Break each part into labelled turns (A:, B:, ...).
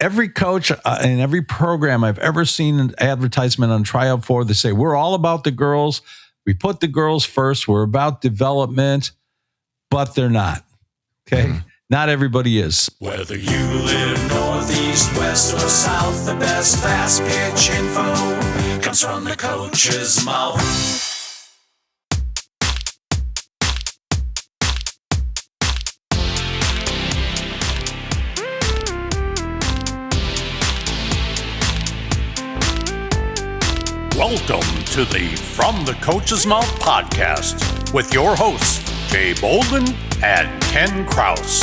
A: every coach in every program I've ever seen an advertisement on tryout for, they say, we're all about the girls. We put the girls first. We're about development, but they're not. Okay. Not everybody is.
B: Whether you live northeast, west, or south, the best fast pitch info comes from the coach's mouth. Welcome to the From the Coach's Mouth podcast with your hosts, Jay Bolden and Ken Krause.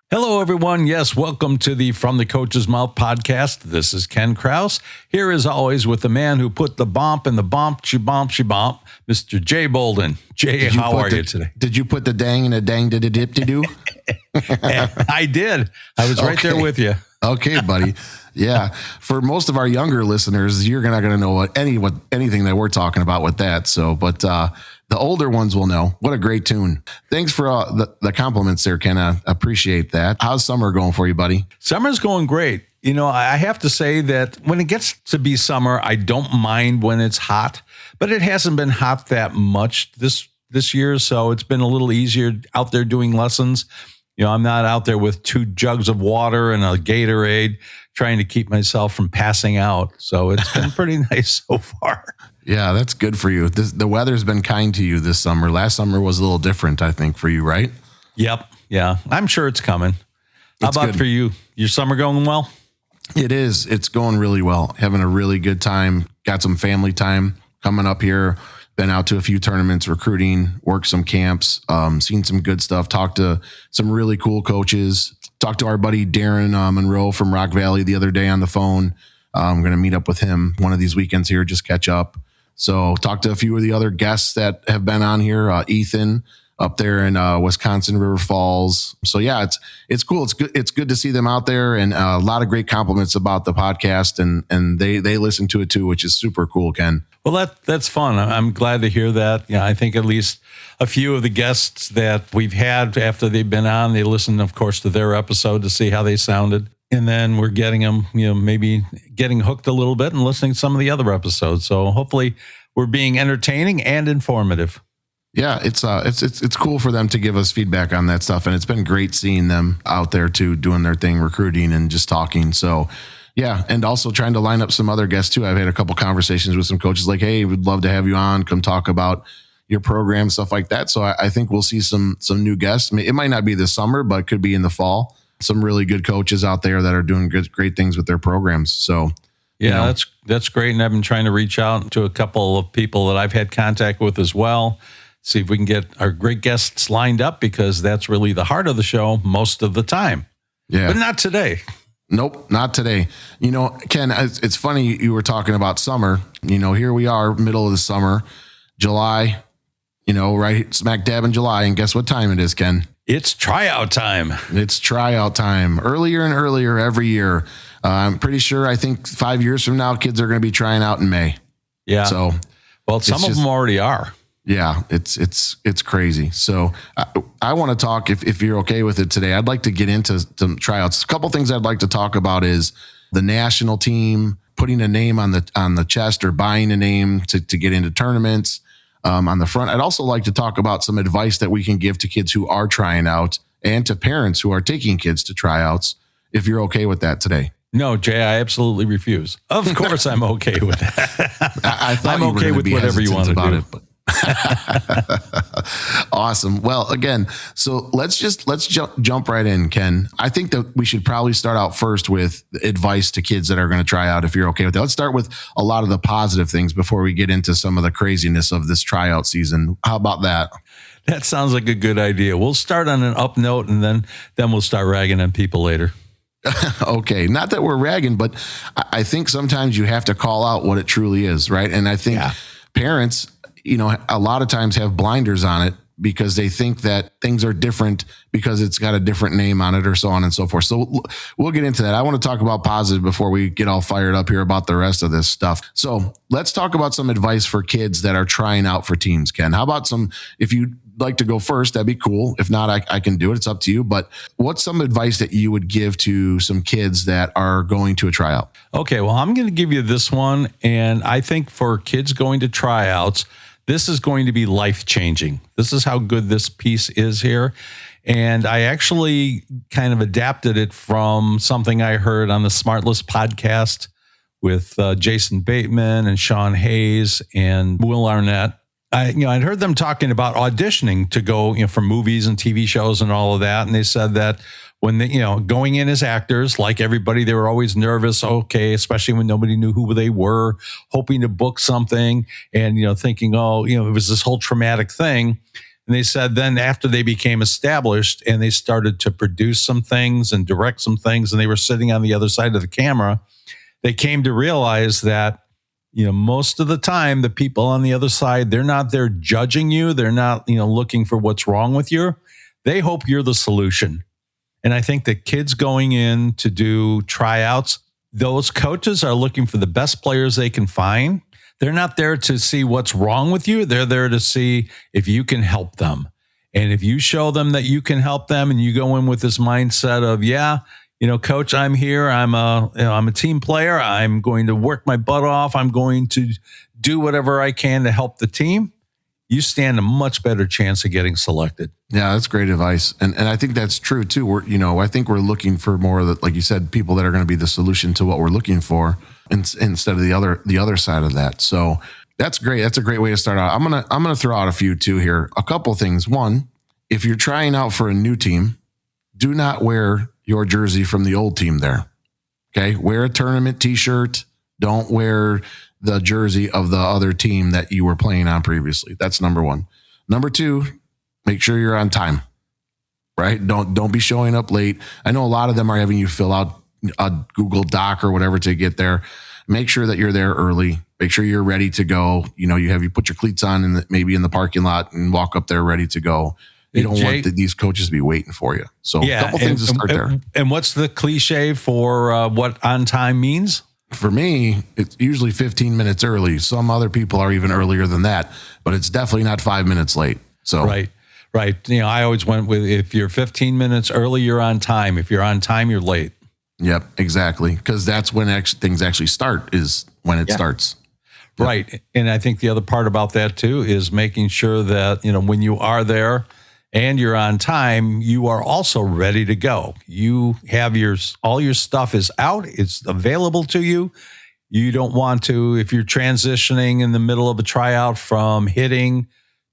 A: Hello, everyone. Yes, welcome to the From the Coach's Mouth podcast. This is Ken Krause. Here, as always, with the man who put the bump in the bump, she bump, Mr. Jay Bolden. Jay, how are you today?
C: Did you put the dang in a dang did a dip to do?
A: I did. I was right there with you.
C: Okay, buddy. Yeah. For most of our younger listeners, you're not going to know anything that we're talking about with that. So, but the older ones will know. What a great tune. Thanks for the compliments there, Ken. I appreciate that. How's summer going for you, buddy? Summer's
A: going great. You know, I have to say that when it gets to be summer, I don't mind when it's hot, but it hasn't been hot that much this year. So it's been a little easier out there doing lessons. You know, I'm not out there with 2 jugs of water and a Gatorade trying to keep myself from passing out. So it's been pretty nice so far.
C: Yeah, that's good for you. The weather's been kind to you this summer. Last summer was a little different, I think, for you, right?
A: Yep. Yeah. I'm sure it's coming. How about for you? Your summer going well?
C: It is. It's going really well. Having a really good time. Got some family time coming up here. Been out to a few tournaments, recruiting, worked some camps, seen some good stuff, talked to some really cool coaches. Talked to our buddy Darren Monroe from Rock Valley the other day on the phone. I'm going to meet up with him one of these weekends here, just catch up. So talked to a few of the other guests that have been on here, Ethan up there in Wisconsin, River Falls. So yeah, it's cool. It's good to see them out there, and a lot of great compliments about the podcast, and they listen to it too, which is super cool, Ken.
A: Well, that's fun. I'm glad to hear that. Yeah, I think at least a few of the guests that we've had after they've been on, they listen, of course, to their episode to see how they sounded. And then we're getting them, maybe getting hooked a little bit and listening to some of the other episodes. So hopefully we're being entertaining and informative.
C: Yeah, it's cool for them to give us feedback on that stuff. And it's been great seeing them out there too, doing their thing, recruiting and just talking. So yeah. And also trying to line up some other guests too. I've had a couple conversations with some coaches like, hey, we'd love to have you on, come talk about your program, stuff like that. So I think we'll see some new guests. It might not be this summer, but it could be in the fall. Some really good coaches out there that are doing great things with their programs. So,
A: yeah, that's great. And I've been trying to reach out to a couple of people that I've had contact with as well. See if we can get our great guests lined up, because that's really the heart of the show most of the time.
C: Yeah.
A: But not today.
C: Nope, not today. Ken, it's funny you were talking about summer. Here we are, middle of the summer, July, right smack dab in July. And guess what time it is, Ken?
A: It's tryout time.
C: It's tryout time. Earlier and earlier every year. I'm pretty sure, I think 5 years from now, kids are going to be trying out in May.
A: Yeah.
C: So,
A: well, some of them already are.
C: Yeah, it's crazy. So I want to talk, if you're okay with it today, I'd like to get into some tryouts. A couple things I'd like to talk about is the national team, putting a name on the chest or buying a name to get into tournaments. On the front, I'd also like to talk about some advice that we can give to kids who are trying out and to parents who are taking kids to tryouts, if you're okay with that today.
A: No, Jay, I absolutely refuse. Of course, I'm okay with that.
C: I thought
A: I'm okay with whatever you want to do.
C: But awesome. Well, again, so let's jump right in, Ken. I think that we should probably start out first with advice to kids that are going to try out, if you're okay with that. Let's start with a lot of the positive things before we get into some of the craziness of this tryout season. How about that?
A: That sounds like a good idea. We'll start on an up note, and then we'll start ragging on people later.
C: Okay. Not that we're ragging, but I think sometimes you have to call out what it truly is, right? And I think parents, a lot of times have blinders on it because they think that things are different because it's got a different name on it or so on and so forth. So we'll get into that. I want to talk about positive before we get all fired up here about the rest of this stuff. So let's talk about some advice for kids that are trying out for teams, Ken. How about if you'd like to go first, that'd be cool. If not, I can do it. It's up to you. But what's some advice that you would give to some kids that are going to a tryout?
A: Okay, well, I'm going to give you this one. And I think for kids going to tryouts, this is going to be life-changing. This is how good this piece is here. And I actually kind of adapted it from something I heard on the Smartless podcast with Jason Bateman and Sean Hayes and Will Arnett. I'd heard them talking about auditioning to go, for movies and TV shows and all of that. And they said that when they, going in as actors, like everybody, they were always nervous. Okay. Especially when nobody knew who they were, hoping to book something and, thinking, it was this whole traumatic thing. And they said then after they became established and they started to produce some things and direct some things, and they were sitting on the other side of the camera, they came to realize that, most of the time, the people on the other side, they're not there judging you. They're not, looking for what's wrong with you. They hope you're the solution. And I think that kids going in to do tryouts, those coaches are looking for the best players they can find. They're not there to see what's wrong with you. They're there to see if you can help them. And if you show them that you can help them and you go in with this mindset of, coach, I'm here. I'm a team player. I'm going to work my butt off. I'm going to do whatever I can to help the team. You stand a much better chance of getting selected.
C: Yeah, that's great advice. And I think that's true too. I think we're looking for more of the, like you said, people that are going to be the solution to what we're looking for instead of the other side of that. So that's great. That's a great way to start out. I'm going to throw out a few too here. A couple of things. One, if you're trying out for a new team, do not wear your jersey from the old team there. Okay. Wear a tournament t-shirt. Don't wear the jersey of the other team that you were playing on previously. That's number one. Number two, make sure you're on time, right? Don't be showing up late. I know a lot of them are having you fill out a Google Doc or whatever to get there. Make sure that you're there early. Make sure you're ready to go. You put your cleats on maybe in the parking lot and walk up there ready to go. You don't want these coaches to be waiting for you. So a couple things to start there.
A: And what's the cliche for what on time means?
C: For me, it's usually 15 minutes early. Some other people are even earlier than that, but it's definitely not 5 minutes late. So
A: Right. I always went with, if you're 15 minutes early, you're on time. If you're on time, you're late.
C: Yep, exactly. Because that's when things actually start, is when it starts. Yep.
A: Right. And I think the other part about that too is making sure that, when you are there and you're on time, you are also ready to go. You have all your stuff is out. It's available to you. You don't want to, if you're transitioning in the middle of a tryout from hitting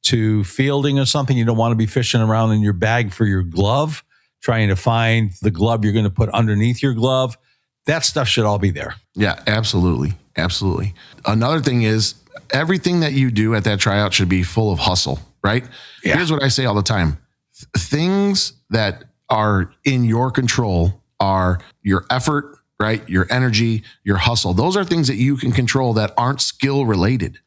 A: to fielding or something, you don't want to be fishing around in your bag for your glove, trying to find the glove you're going to put underneath your glove. That stuff should all be there.
C: Yeah, absolutely. Absolutely. Another thing is everything that you do at that tryout should be full of hustle, right? Yeah. Here's what I say all the time. Things that are in your control are your effort, right? Your energy, your hustle. Those are things that you can control that aren't skill related,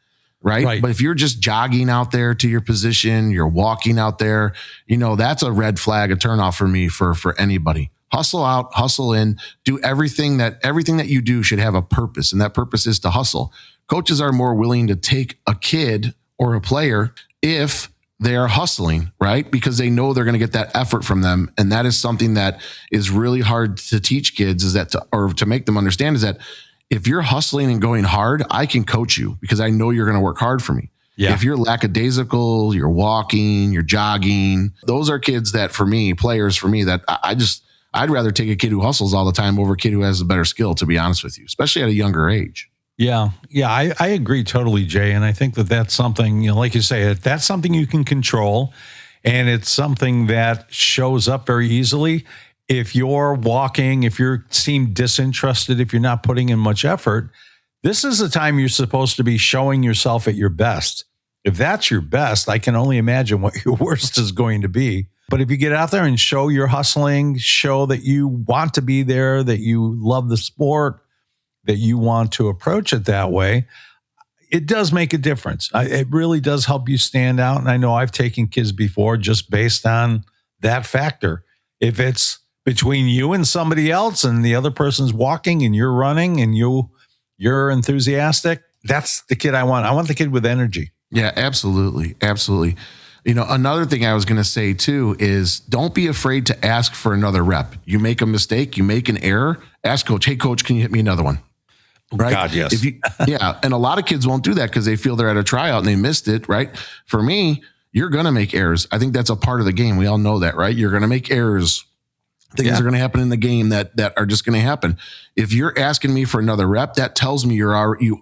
C: right? But if you're just jogging out there to your position, you're walking out there, that's a red flag, a turnoff for me for anybody. Hustle out, hustle in, do everything that you do should have a purpose. And that purpose is to hustle. Coaches are more willing to take a kid or a player if they are hustling, right? Because they know they're going to get that effort from them. And that is something that is really hard to teach kids, or to make them understand, is that if you're hustling and going hard, I can coach you because I know you're going to work hard for me. Yeah. If you're lackadaisical, you're walking, you're jogging, those are kids that players for me, that I'd rather take a kid who hustles all the time over a kid who has a better skill, to be honest with you, especially at a younger age.
A: Yeah, I agree totally, Jay. And I think that that's something, like you say, that's something you can control. And it's something that shows up very easily. If you're walking, if you seem disinterested, if you're not putting in much effort, this is the time you're supposed to be showing yourself at your best. If that's your best, I can only imagine what your worst is going to be. But if you get out there and show your hustling, show that you want to be there, that you love the sport, that you want to approach it that way, it does make a difference. It really does help you stand out. And I know I've taken kids before just based on that factor. If it's between you and somebody else and the other person's walking and you're running and you're enthusiastic, that's the kid I want. I want the kid with energy.
C: Yeah, absolutely. Absolutely. Another thing I was going to say too is don't be afraid to ask for another rep. You make a mistake, you make an error, ask coach, hey coach, can you hit me another one? Right.
A: God, yes.
C: Yeah. And a lot of kids won't do that because they feel they're at a tryout and they missed it. Right. For me, you're going to make errors. I think that's a part of the game. We all know that, right? You're going to make errors. Things are going to happen in the game that are just going to happen. If you're asking me for another rep, that tells me you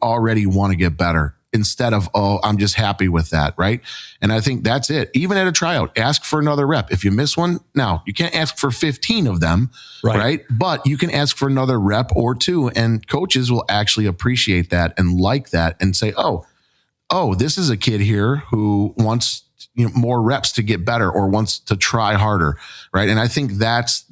C: already want to get better instead of, oh, I'm just happy with that. Right. And I think that's it. Even at a tryout, ask for another rep. If you miss one, now you can't ask for 15 of them. Right. But you can ask for another rep or two, and coaches will actually appreciate that and like that and say, oh, this is a kid here who wants more reps to get better or wants to try harder. Right. And I think that's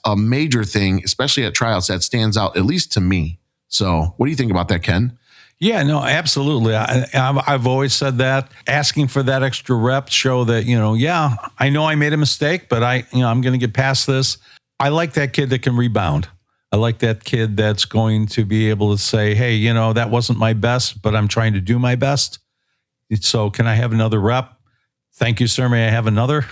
C: a major thing, especially at tryouts, that stands out, at least to me. So what do you think about that, Ken?
A: Yeah, no, absolutely. I've always said that asking for that extra rep show that, I know I made a mistake, but I'm going to get past this. I like that kid that can rebound. I like that kid that's going to be able to say, hey, that wasn't my best, but I'm trying to do my best. So can I have another rep? Thank you, sir. May I have another?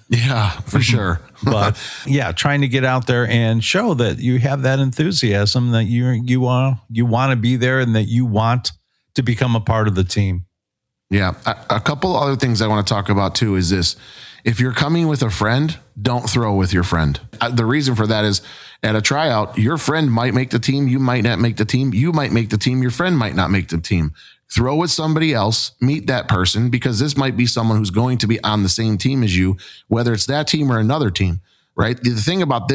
C: Yeah, for sure.
A: But yeah, trying to get out there and show that you have that enthusiasm, that you want to be there and that you want to become a part of the team.
C: Yeah. A couple other things I want to talk about too is this. If you're coming with a friend, don't throw with your friend. The reason for that is at a tryout, your friend might make the team. You might not make the team. You might make the team. Your friend might not make the team. Throw with somebody else, meet that person, because this might be someone who's going to be on the same team as you, whether it's that team or another team, right? The thing about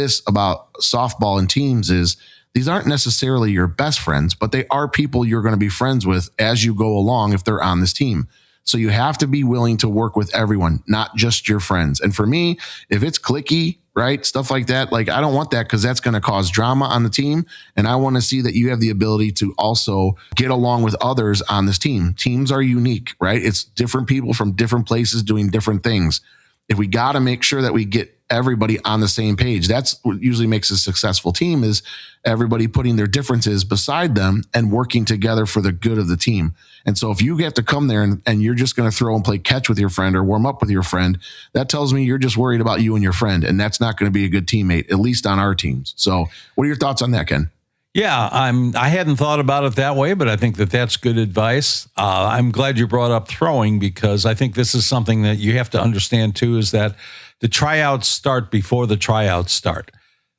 C: softball and teams is these aren't necessarily your best friends, but they are people you're going to be friends with as you go along if they're on this team. So you have to be willing to work with everyone, not just your friends. And for me, if it's cliquey, right, stuff like that, like I don't want that because that's going to cause drama on the team. And I want to see that you have the ability to also get along with others on this team. Teams are unique, right? It's different people from different places doing different things. If we got to make sure that we get everybody on the same page, that's what usually makes a successful team, is everybody putting their differences beside them and working together for the good of the team. And so if you have to come there and you're just going to throw and play catch with your friend or warm up with your friend, that tells me you're just worried about you and your friend. And that's not going to be a good teammate, at least on our teams. So what are your thoughts on that, Ken?
A: Yeah, I hadn't thought about it that way, but I think that's good advice. I'm glad you brought up throwing, because I think this is something that you have to understand too, is that the tryouts start before the tryouts start.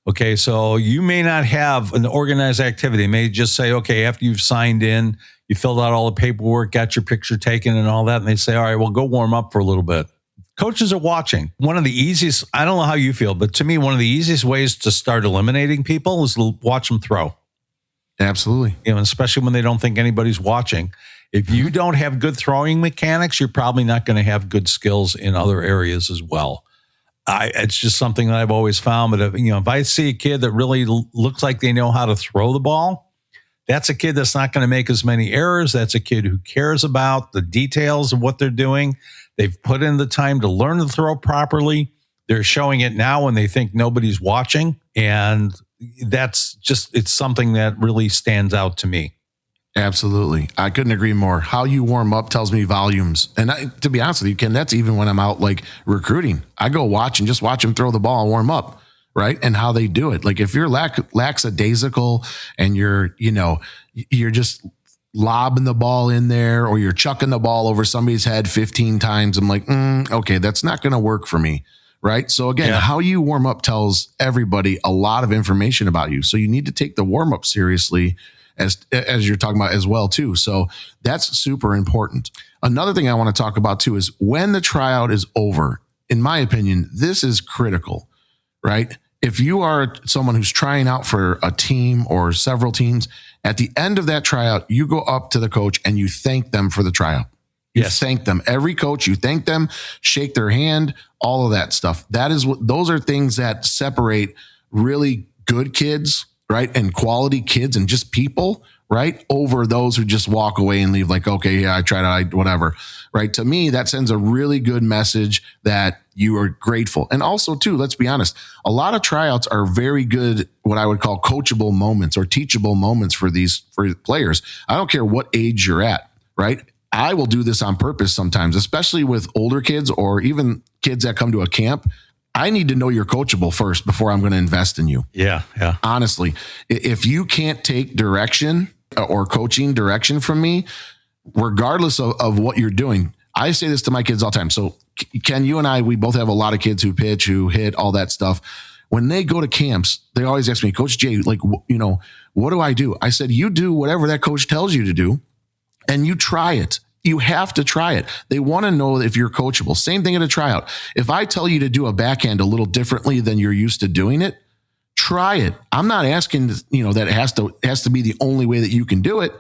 A: Okay, so you may not have an organized activity. They may just say, okay, after you've signed in, you filled out all the paperwork, got your picture taken and all that, and they say, all right, well, go warm up for a little bit. Coaches are watching. One of the easiest, I don't know how you feel, but to me, one of the easiest ways to start eliminating people is to watch them throw.
C: Absolutely.
A: Especially when they don't think anybody's watching. If you don't have good throwing mechanics, you're probably not going to have good skills in other areas as well. It's just something that I've always found. But if I see a kid that really looks like they know how to throw the ball, that's a kid that's not going to make as many errors. That's a kid who cares about the details of what they're doing. They've put in the time to learn to throw properly. They're showing it now when they think nobody's watching. And it's something that really stands out to me.
C: Absolutely. I couldn't agree more. How you warm up tells me volumes. And to be honest with you, Ken, that's even when I'm out like recruiting. I go watch and just watch them throw the ball and warm up, right? And how they do it. Like if you're lackadaisical and you're just lobbing the ball in there, or you're chucking the ball over somebody's head 15 times, I'm like, okay, that's not going to work for me. Right. So again, how you warm up tells everybody a lot of information about you. So you need to take the warm up seriously as you're talking about as well too. So that's super important. Another thing I want to talk about too is when the tryout is over, in my opinion, this is critical, right? If you are someone who's trying out for a team or several teams, at the end of that tryout, you go up to the coach and you thank them for the tryout. You thank them. Every coach, you thank them, shake their hand, all of that stuff. Those are things that separate really good kids right? And quality kids and just people, right? Over those who just walk away and leave like, okay, yeah, I tried it, whatever, right? To me, that sends a really good message that you are grateful. And also too, let's be honest, a lot of tryouts are very good, what I would call coachable moments or teachable moments for players. I don't care what age you're at, right? I will do this on purpose sometimes, especially with older kids or even kids that come to a camp. I need to know you're coachable first before I'm going to invest in you.
A: Yeah.
C: Honestly, if you can't take direction or coaching direction from me, regardless of what you're doing, I say this to my kids all the time. So Ken, you and I, we both have a lot of kids who pitch, who hit, all that stuff. When they go to camps, they always ask me, Coach Jay, like, what do I do? I said, you do whatever that coach tells you to do and you try it. You have to try it. They want to know if you're coachable. Same thing at a tryout. If I tell you to do a backhand a little differently than you're used to doing it, try it. I'm not asking, that it has to be the only way that you can do it.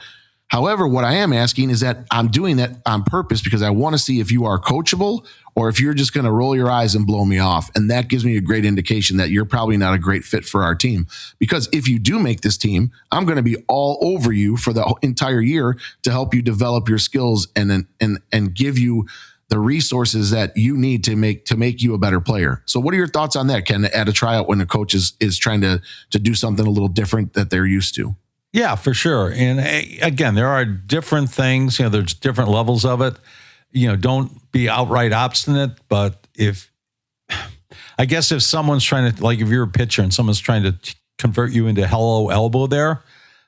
C: However, what I am asking is that I'm doing that on purpose because I want to see if you are coachable or if you're just going to roll your eyes and blow me off. And that gives me a great indication that you're probably not a great fit for our team. Because if you do make this team, I'm going to be all over you for the entire year to help you develop your skills and give you the resources that you need to make you a better player. So what are your thoughts on that, Ken, at a tryout when a coach is trying to do something a little different that they're used to?
A: Yeah, for sure. And again, there are different things, there's different levels of it. Don't be outright obstinate, but if someone's trying to, like if you're a pitcher and someone's trying to convert you into hello elbow there,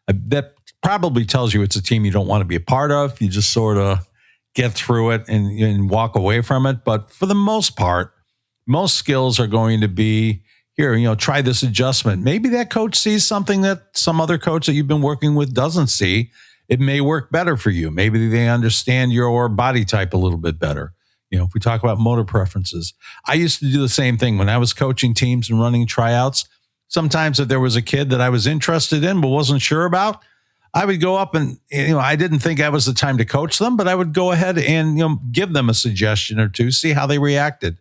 A: that probably tells you it's a team you don't want to be a part of. You just sort of get through it and walk away from it. But for the most part, most skills are going to be, here, try this adjustment. Maybe that coach sees something that some other coach that you've been working with doesn't see. It may work better for you. Maybe they understand your body type a little bit better. If we talk about motor preferences, I used to do the same thing when I was coaching teams and running tryouts. Sometimes if there was a kid that I was interested in but wasn't sure about, I would go up and, I didn't think that was the time to coach them, but I would go ahead and, give them a suggestion or two, see how they reacted.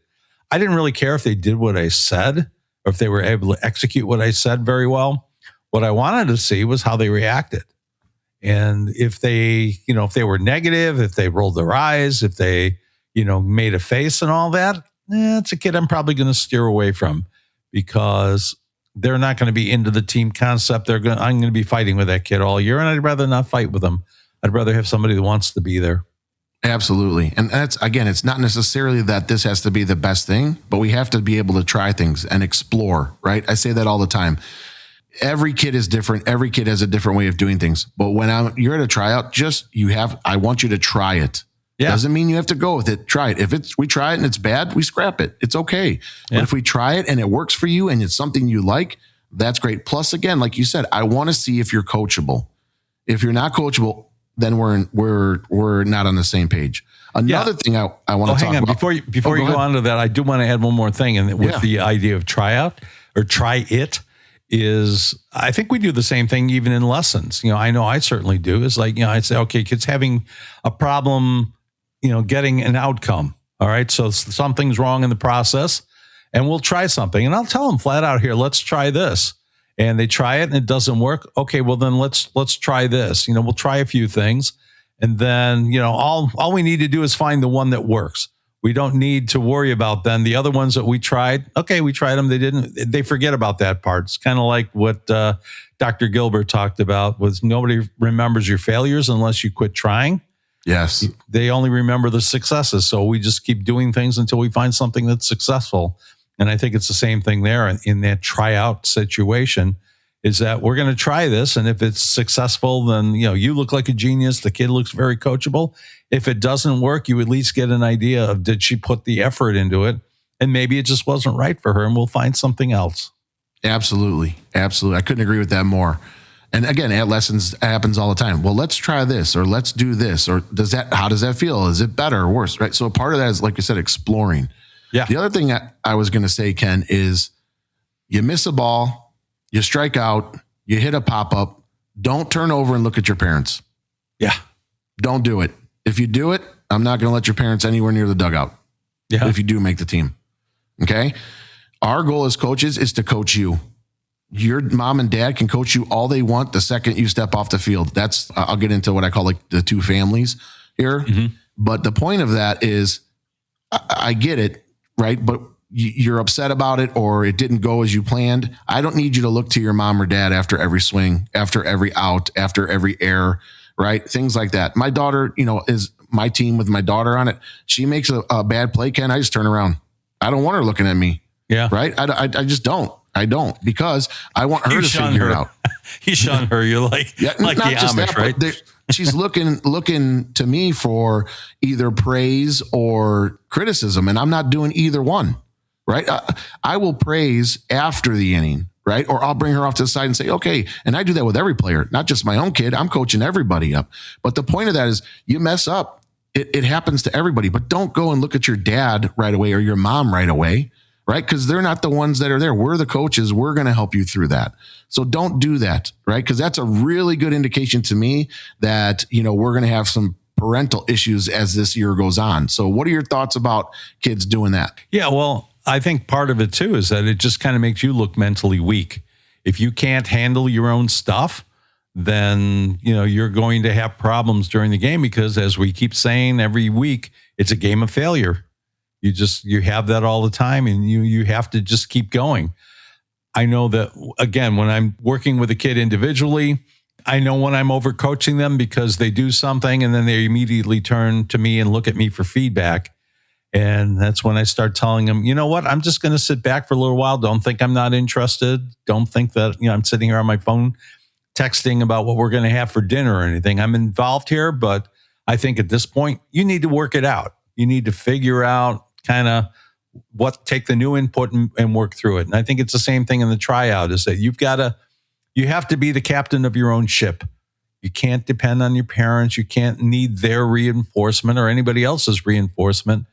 A: I didn't really care if they did what I said, or if they were able to execute what I said very well. What I wanted to see was how they reacted. And if they, if they were negative, if they rolled their eyes, if they, made a face and all that, it's a kid I'm probably going to steer away from because they're not going to be into the team concept. I'm going to be fighting with that kid all year, and I'd rather not fight with them. I'd rather have somebody that wants to be there.
C: Absolutely. And that's, again, it's not necessarily that this has to be the best thing, but we have to be able to try things and explore, right? I say that all the time. Every kid is different. Every kid has a different way of doing things. But when you're at a tryout, I want you to try it. Yeah. Doesn't mean you have to go with it. Try it. If we try it and it's bad, we scrap it. It's okay. Yeah. But if we try it and it works for you and it's something you like, that's great. Plus, again, like you said, I want to see if you're coachable. If you're not coachable, then we're not on the same page. Another thing I want to talk about.
A: Before you go on to that, I do want to add one more thing. And with the idea of tryout or try it is, I think we do the same thing even in lessons. I know I certainly do. It's like, I'd say, okay, kids having a problem, getting an outcome. All right. So something's wrong in the process and we'll try something. And I'll tell them flat out here, let's try this. And they try it and it doesn't work. Okay, well then let's try this. We'll try a few things. And then, all we need to do is find the one that works. We don't need to worry about then the other ones that we tried. Okay, we tried them. They forget about that part. It's kind of like what Dr. Gilbert talked about was nobody remembers your failures unless you quit trying.
C: Yes.
A: They only remember the successes. So we just keep doing things until we find something that's successful. And I think it's the same thing there in that tryout situation is that we're going to try this. And if it's successful, then, you look like a genius. The kid looks very coachable. If it doesn't work, you at least get an idea of, did she put the effort into it? And maybe it just wasn't right for her and we'll find something else.
C: Absolutely. Absolutely. I couldn't agree with that more. And again, at lessons happens all the time. Well, let's try this or let's do this. Or how does that feel? Is it better or worse? Right. So part of that is, like I said, exploring. Yeah. The other thing I was going to say, Ken, is you miss a ball, you strike out, you hit a pop-up, don't turn over and look at your parents.
A: Yeah.
C: Don't do it. If you do it, I'm not going to let your parents anywhere near the dugout. Yeah. If you do make the team. Okay. Our goal as coaches is to coach you. Your mom and dad can coach you all they want the second you step off the field. I'll get into what I call like the two families here. But the point of that is I get it, right? But you're upset about it or it didn't go as you planned. I don't need you to look to your mom or dad after every swing, after every out, after every error, right? Things like that. My daughter, is my team with my daughter on it. She makes a bad play, Ken, I just turn around. I don't want her looking at me. Yeah. Right. I just don't. I don't, because I want her to figure it out.
A: You shun her. You're like the Amish, right?
C: She's looking to me for either praise or criticism, and I'm not doing either one, right? I will praise after the inning, right? Or I'll bring her off to the side and say, okay. And I do that with every player, not just my own kid. I'm coaching everybody up. But the point of that is you mess up. It happens to everybody, but don't go and look at your dad right away or your mom right away. Right? Because they're not the ones that are there. We're the coaches. We're going to help you through that. So don't do that, right? Because that's a really good indication to me that, we're going to have some parental issues as this year goes on. So what are your thoughts about kids doing that?
A: Yeah, well, I think part of it too is that it just kind of makes you look mentally weak. If you can't handle your own stuff, then, you're going to have problems during the game because, as we keep saying every week, it's a game of failure. You have that all the time, and you have to just keep going. I know that, again, when I'm working with a kid individually, I know when I'm overcoaching them because they do something and then they immediately turn to me and look at me for feedback. And that's when I start telling them, you know what, I'm just going to sit back for a little while. Don't think I'm not interested. Don't think that, I'm sitting here on my phone texting about what we're going to have for dinner or anything. I'm involved here, but I think at this point, you need to work it out. You need to figure out kind of take the new input and work through it. And I think it's the same thing in the tryout, is that you have to be the captain of your own ship. You can't depend on your parents. You can't need their reinforcement or anybody else's reinforcement.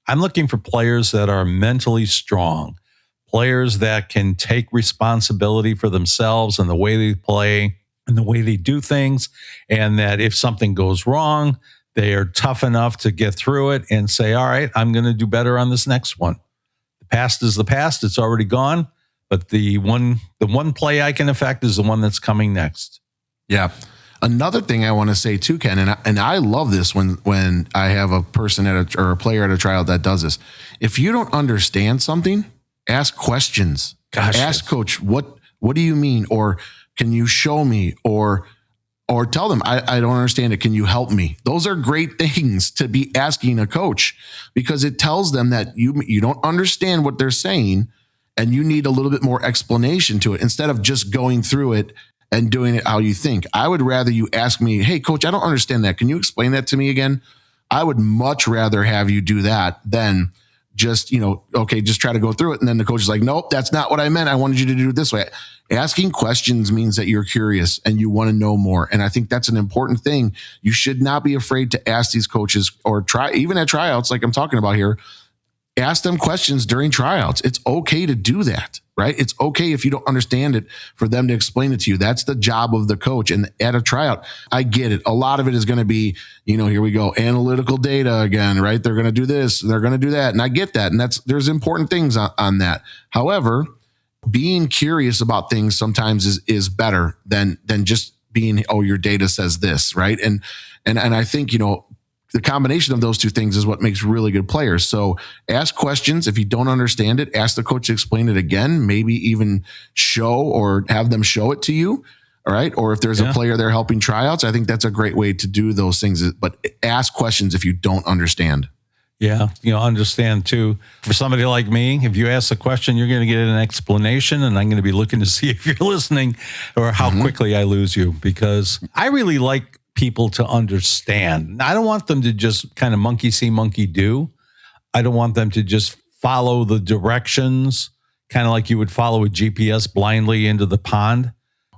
A: I'm looking for players that are mentally strong, players that can take responsibility for themselves and the way they play and the way they do things. And that if something goes wrong, they are tough enough to get through it and say, all right, I'm going to do better on this next one. The past is the past. It's already gone. But the one play I can affect is the one that's coming next.
C: Yeah. Another thing I want to say too, Ken, and I love this when I have a person or a player at a tryout that does this. If you don't understand something, ask questions. Ask coach, what do you mean? Or can you show me? Or tell them, I don't understand it. Can you help me? Those are great things to be asking a coach, because it tells them that you don't understand what they're saying and you need a little bit more explanation to it instead of just going through it and doing it how you think. I would rather you ask me, hey, coach, I don't understand that. Can you explain that to me again? I would much rather have you do that than just, just try to go through it. And then the coach is like, nope, that's not what I meant. I wanted you to do it this way. Asking questions means that you're curious and you want to know more. And I think that's an important thing. You should not be afraid to ask these coaches, or even at tryouts, like I'm talking about here, ask them questions during tryouts. It's okay to do that, right? It's okay if you don't understand it for them to explain it to you. That's the job of the coach. And at a tryout, I get it. A lot of it is going to be, here we go, analytical data again, right? They're going to do this, they're going to do that. And I get that. And there's important things on that. However, being curious about things sometimes is better than just being, your data says this, right? And I think, the combination of those two things is what makes really good players. So ask questions. If you don't understand it, ask the coach to explain it again, maybe even show or have them show it to you. All right. Or if there's a player there helping tryouts, I think that's a great way to do those things. But ask questions if you don't understand.
A: Yeah. Understand too. For somebody like me, if you ask a question, you're going to get an explanation, and I'm going to be looking to see if you're listening or how quickly I lose you, because I really like people to understand. I don't want them to just kind of monkey see, monkey do. I don't want them to just follow the directions, kind of like you would follow a GPS blindly into the pond.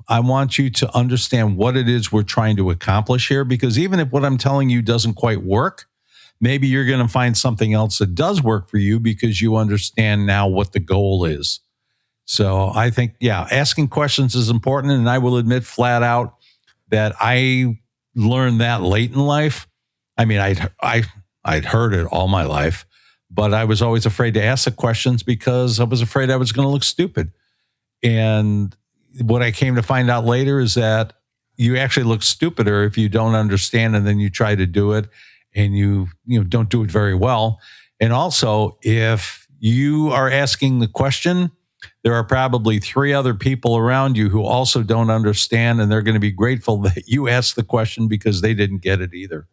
A: I want you to understand what it is we're trying to accomplish here, because even if what I'm telling you doesn't quite work, maybe you're going to find something else that does work for you because you understand now what the goal is. So I think, asking questions is important. And I will admit flat out that I learned that late in life. I mean, I'd heard it all my life, but I was always afraid to ask the questions because I was afraid I was going to look stupid. And what I came to find out later is that you actually look stupider if you don't understand and then you try to do it and you don't do it very well. And also, if you are asking the question, there are probably 3 other people around you who also don't understand, and they're going to be grateful that you asked the question because they didn't get it either.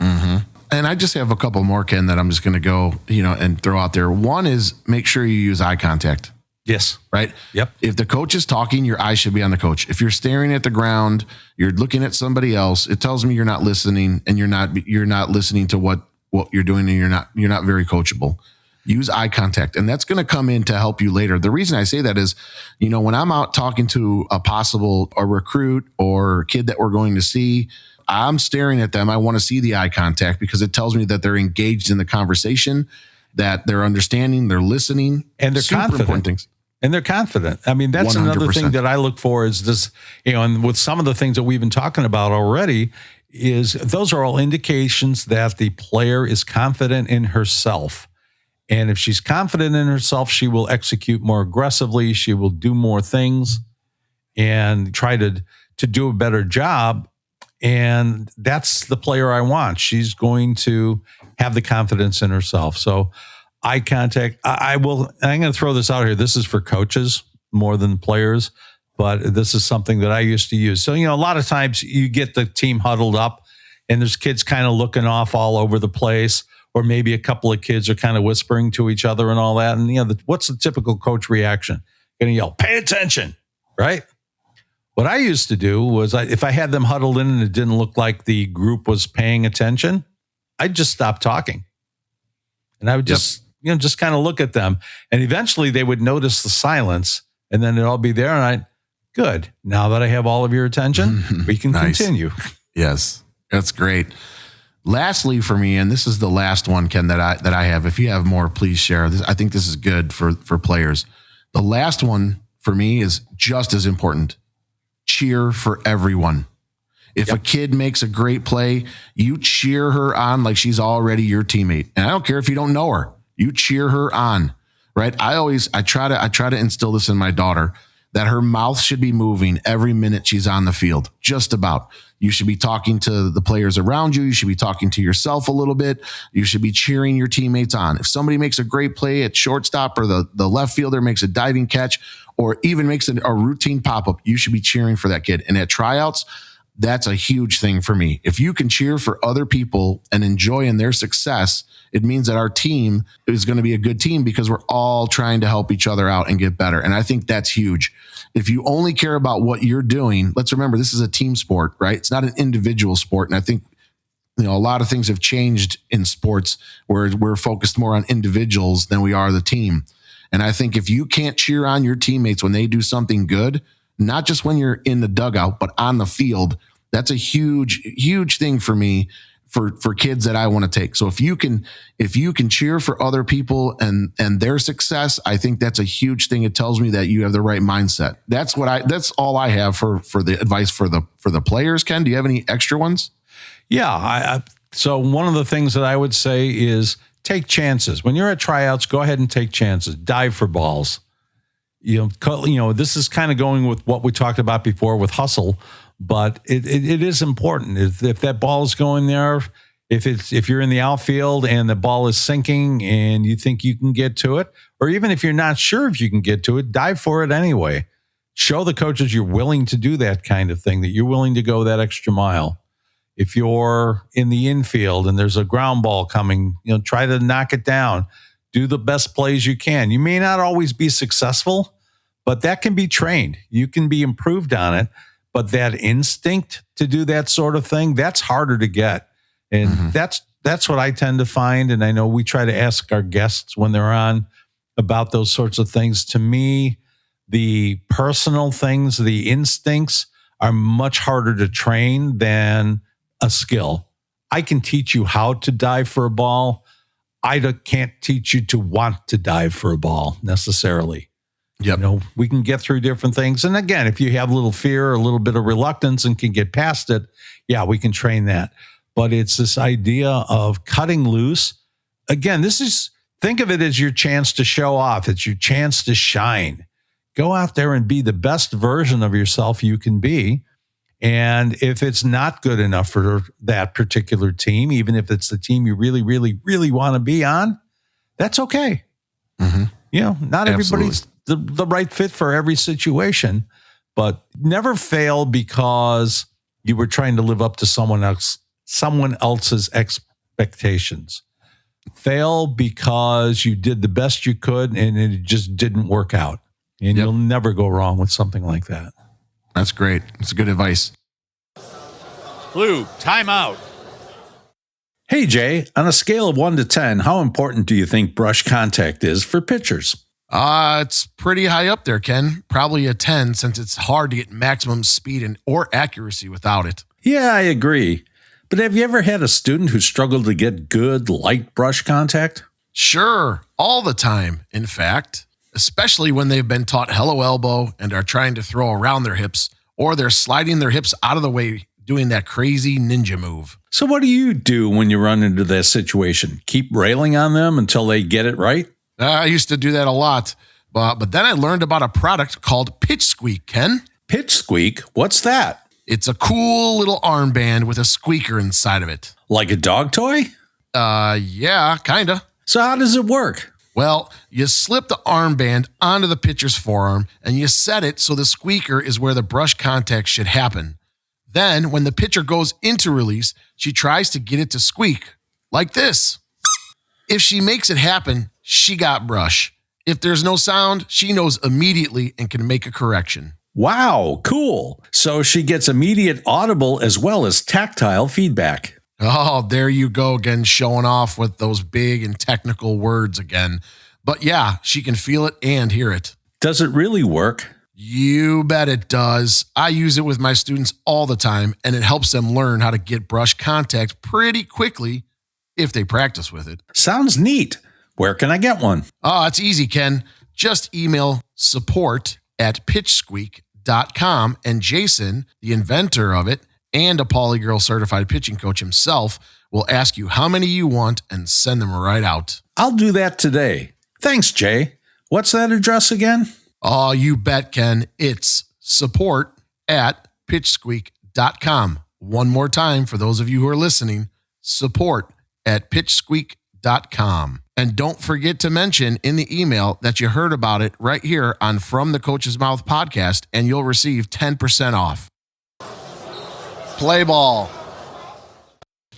C: Mm-hmm. And I just have a couple more, Ken, that I'm just going to go, and throw out there. One is make sure you use eye contact.
A: Yes.
C: Right?
A: Yep.
C: If the coach is talking, your eyes should be on the coach. If you're staring at the ground, you're looking at somebody else, it tells me you're not listening, and you're not listening to what you're doing, and you're not very coachable. Use eye contact, and that's going to come in to help you later. The reason I say that is, when I'm out talking to a recruit or kid that we're going to see, I'm staring at them. I want to see the eye contact because it tells me that they're engaged in the conversation, that they're understanding, they're listening,
A: and they're confident. And they're confident. I mean, that's 100%. Another thing that I look for is this, and with some of the things that we've been talking about already, is those are all indications that the player is confident in herself. And if she's confident in herself, she will execute more aggressively. She will do more things and try to do a better job. And that's the player I want. She's going to have the confidence in herself. So eye contact, I'm going to throw this out here. This is for coaches more than players, but this is something that I used to use. So, a lot of times you get the team huddled up and there's kids kind of looking off all over the place, or maybe a couple of kids are kind of whispering to each other and all that. And, what's the typical coach reaction? Going to yell, pay attention, right? What I used to do was if I had them huddled in and it didn't look like the group was paying attention, I'd just stop talking. And I would just kind of look at them. And eventually they would notice the silence, and then it'd all be there. And good. Now that I have all of your attention, we can continue.
C: Yes, that's great. Lastly, for me, and this is the last one, Ken, that I have. If you have more, please share. I think this is good for players. The last one for me is just as important. Cheer for everyone. If a kid makes a great play, you cheer her on like she's already your teammate. And I don't care if you don't know her. You cheer her on, right? I try to instill this in my daughter, that her mouth should be moving every minute she's on the field. Just about. You should be talking to the players around you. You should be talking to yourself a little bit. You should be cheering your teammates on. If somebody makes a great play at shortstop, or the left fielder makes a diving catch, or even makes a routine pop-up, you should be cheering for that kid. And at tryouts, that's a huge thing for me. If you can cheer for other people and enjoy in their success, it means that our team is going to be a good team because we're all trying to help each other out and get better. And I think that's huge. If you only care about what you're doing, let's remember this is a team sport, right? It's not an individual sport. And I think, a lot of things have changed in sports where we're focused more on individuals than we are the team. And I think if you can't cheer on your teammates when they do something good, not just when you're in the dugout, but on the field, that's a huge, huge thing for me, for kids that I want to take. So if you can cheer for other people and their success, I think that's a huge thing. It tells me that you have the right mindset. That's all I have for the advice for the players. Ken, do you have any extra ones?
A: Yeah. So one of the things that I would say is take chances. When you're at tryouts, go ahead and take chances. Dive for balls. This is kind of going with what we talked about before with hustle, but it is important. If that ball is going there, if you're in the outfield and the ball is sinking and you think you can get to it, or even if you're not sure if you can get to it, dive for it anyway. Show the coaches you're willing to do that kind of thing, that you're willing to go that extra mile. If you're in the infield and there's a ground ball coming, try to knock it down. Do the best plays you can. You may not always be successful, but that can be trained. You can be improved on it. But that instinct to do that sort of thing, that's harder to get. And that's what I tend to find. And I know we try to ask our guests when they're on about those sorts of things. To me, the personal things, the instincts are much harder to train than a skill. I can teach you how to dive for a ball. I can't teach you to want to dive for a ball necessarily.
C: Yep.
A: We can get through different things. And again, if you have a little fear or a little bit of reluctance and can get past it, we can train that. But it's this idea of cutting loose. Again, think of it as your chance to show off. It's your chance to shine. Go out there and be the best version of yourself you can be. And if it's not good enough for that particular team, even if it's the team you really, really, really want to be on, that's okay.
C: Mm-hmm.
A: Not everybody's the right fit for every situation, but never fail because you were trying to live up to someone else's expectations. Fail because you did the best you could and it just didn't work out. And you'll never go wrong with something like that.
C: That's great. It's good advice.
B: Blue, timeout.
A: Hey, Jay, on a scale of 1 to 10, how important do you think brush contact is for pitchers?
C: It's pretty high up there, Ken. Probably a 10 since it's hard to get maximum speed or accuracy without it.
A: Yeah, I agree. But have you ever had a student who struggled to get good, light brush contact?
C: Sure, all the time, in fact. Especially when they've been taught hello elbow and are trying to throw around their hips, or they're sliding their hips out of the way, doing that crazy ninja move.
A: So what do you do when you run into that situation? Keep railing on them until they get it right?
C: I used to do that a lot, but then I learned about a product called Pitch Squeak, Ken.
A: Pitch Squeak? What's that?
C: It's a cool little armband with a squeaker inside of it.
A: Like a dog toy?
C: Yeah, kinda.
A: So how does it work?
C: Well, you slip the armband onto the pitcher's forearm and you set it so the squeaker is where the brush contact should happen. Then, when the pitcher goes into release, she tries to get it to squeak, like this. If she makes it happen, she got brush. If there's no sound, she knows immediately and can make a correction.
A: Wow, cool. So she gets immediate audible as well as tactile feedback.
C: Oh, there you go again, showing off with those big and technical words again. But yeah, she can feel it and hear it.
A: Does it really work?
C: You bet it does. I use it with my students all the time, and it helps them learn how to get brush contact pretty quickly if they practice with it.
A: Sounds neat. Where can I get one?
C: Oh, it's easy, Ken. Just email support@pitchsqueak.com, and Jason, the inventor of it, and a Polygirl certified pitching coach himself will ask you how many you want and send them right out.
A: I'll do that today. Thanks, Jay. What's that address again?
C: Oh, you bet, Ken. It's support@pitchsqueak.com. One more time for those of you who are listening, support@pitchsqueak.com. And don't forget to mention in the email that you heard about it right here on From the Coach's Mouth podcast, and you'll receive 10% off. Play ball.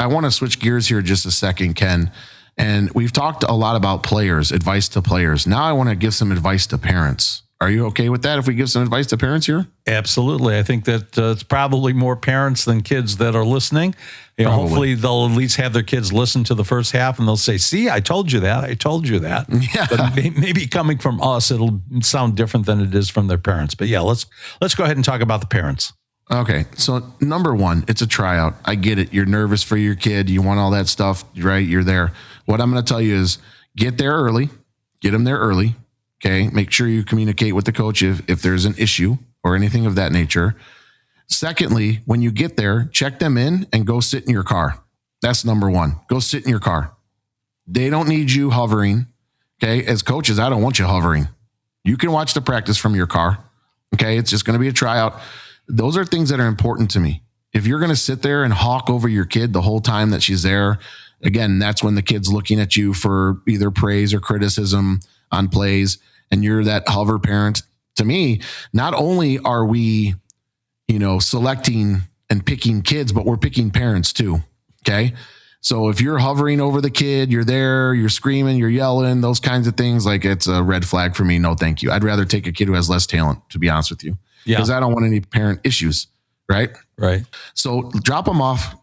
C: I want to switch gears here just a second, Ken. And we've talked a lot about players, advice to players. Now I want to give some advice to parents. Are you okay with that if we give some advice to parents here?
A: Absolutely. I think that it's probably more parents than kids that are listening. Hopefully they'll at least have their kids listen to the first half and they'll say, see, I told you that. I told you that.
C: Yeah.
A: But maybe coming from us, it'll sound different than it is from their parents. But yeah, let's go ahead and talk about the parents.
C: Okay. So number one, it's a tryout. I get it. You're nervous for your kid. You want all that stuff, right? You're there. What I'm going to tell you is get there early, get them there early. Okay. Make sure you communicate with the coach if there's an issue or anything of that nature. Secondly, when you get there, check them in and go sit in your car. That's number one. Go sit in your car. They don't need you hovering. Okay. As coaches, I don't want you hovering. You can watch the practice from your car. Okay. It's just going to be a tryout. Those are things that are important to me. If you're going to sit there and hawk over your kid the whole time that she's there, again, that's when the kid's looking at you for either praise or criticism on plays, and you're that hover parent. To me, not only are we, selecting and picking kids, but we're picking parents too. Okay. So if you're hovering over the kid, you're there, you're screaming, you're yelling, those kinds of things, like it's a red flag for me. No, thank you. I'd rather take a kid who has less talent, to be honest with you. Because I don't want any parent issues, right?
A: Right.
C: So drop them off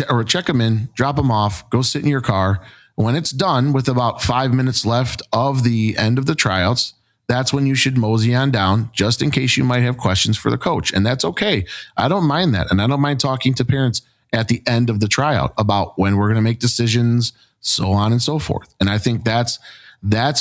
C: or check them in, drop them off, go sit in your car. When it's done with about 5 minutes left of the end of the tryouts, that's when you should mosey on down just in case you might have questions for the coach. And that's okay. I don't mind that. And I don't mind talking to parents at the end of the tryout about when we're going to make decisions, so on and so forth. And I think that's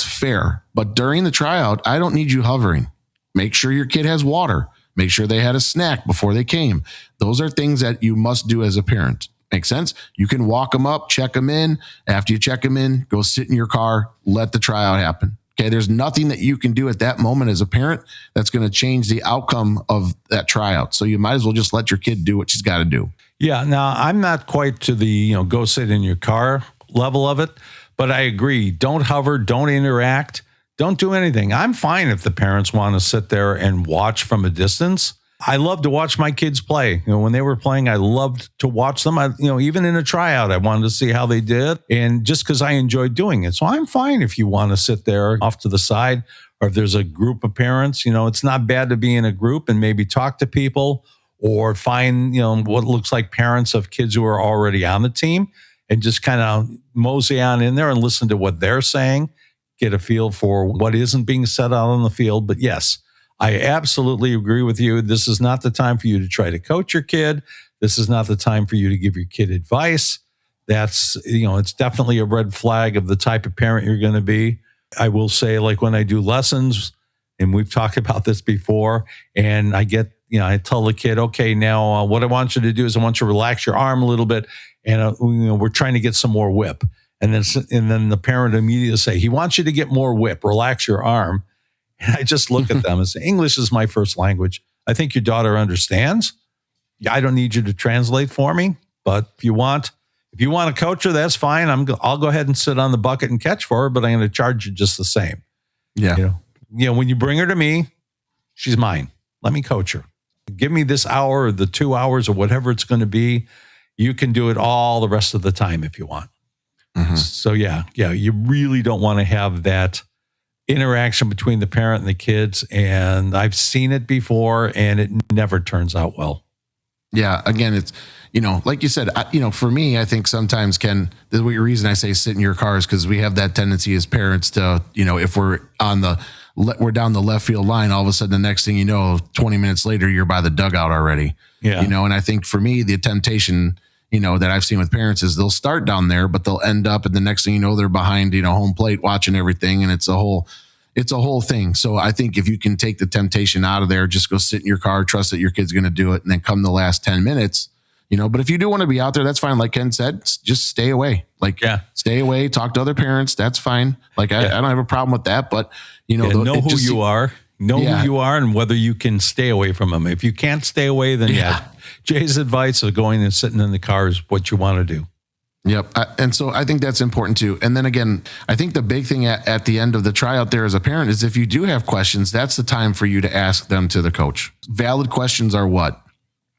C: fair. But during the tryout, I don't need you hovering. Make sure your kid has water. Make sure they had a snack before they came. Those are things that you must do as a parent. Make sense? You can walk them up, check them in. After you check them in, go sit in your car, let the tryout happen. Okay. There's nothing that you can do at that moment as a parent that's going to change the outcome of that tryout. So you might as well just let your kid do what she's got to do.
A: Yeah. Now, I'm not quite to the, go sit in your car level of it, but I agree. Don't hover, don't interact, don't do anything. I'm fine if the parents want to sit there and watch from a distance. I love to watch my kids play. When they were playing, I loved to watch them. Even in a tryout, I wanted to see how they did. And just because I enjoyed doing it. So I'm fine if you want to sit there off to the side, or if there's a group of parents, it's not bad to be in a group and maybe talk to people, or find, what looks like parents of kids who are already on the team and just kind of mosey on in there and listen to what they're saying, get a feel for what isn't being said out on the field. But yes, I absolutely agree with you. This is not the time for you to try to coach your kid. This is not the time for you to give your kid advice. That's, it's definitely a red flag of the type of parent you're going to be. I will say, like when I do lessons, and we've talked about this before, and I get, I tell the kid, okay, now what I want you to do is I want you to relax your arm a little bit, and we're trying to get some more whip. And then the parent immediately say, he wants you to get more whip, relax your arm. And I just look at them and say, English is my first language. I think your daughter understands. I don't need you to translate for me, but if you want to coach her, that's fine. I'll go ahead and sit on the bucket and catch for her, but I'm going to charge you just the same.
C: Yeah.
A: When you bring her to me, she's mine. Let me coach her. Give me this hour or the 2 hours or whatever it's going to be. You can do it all the rest of the time if you want. Mm-hmm. So yeah, you really don't want to have that interaction between the parent and the kids. And I've seen it before and it never turns out well.
C: Yeah. Again, it's, like you said, for me, I think sometimes, Ken, the reason I say sit in your car is because we have that tendency as parents to, if we're we're down the left field line, all of a sudden, the next thing you know, 20 minutes later, you're by the dugout already. Yeah. And I think for me, the temptation, that I've seen with parents is they'll start down there, but they'll end up, and the next thing you know, they're behind, home plate watching everything. And it's a whole thing. So I think if you can take the temptation out of there, just go sit in your car, trust that your kid's going to do it. And then come the last 10 minutes, but if you do want to be out there, that's fine. Like Ken said, just stay away. Stay away, talk to other parents. That's fine. I don't have a problem with that, but know who you are, who you are and whether you can stay away from them. If you can't stay away, then Jay's advice of going and sitting in the car is what you want to do. Yep. And so I think that's important too. And then again, I think the big thing at the end of the tryout there as a parent is if you do have questions, that's the time for you to ask them to the coach. Valid questions are what?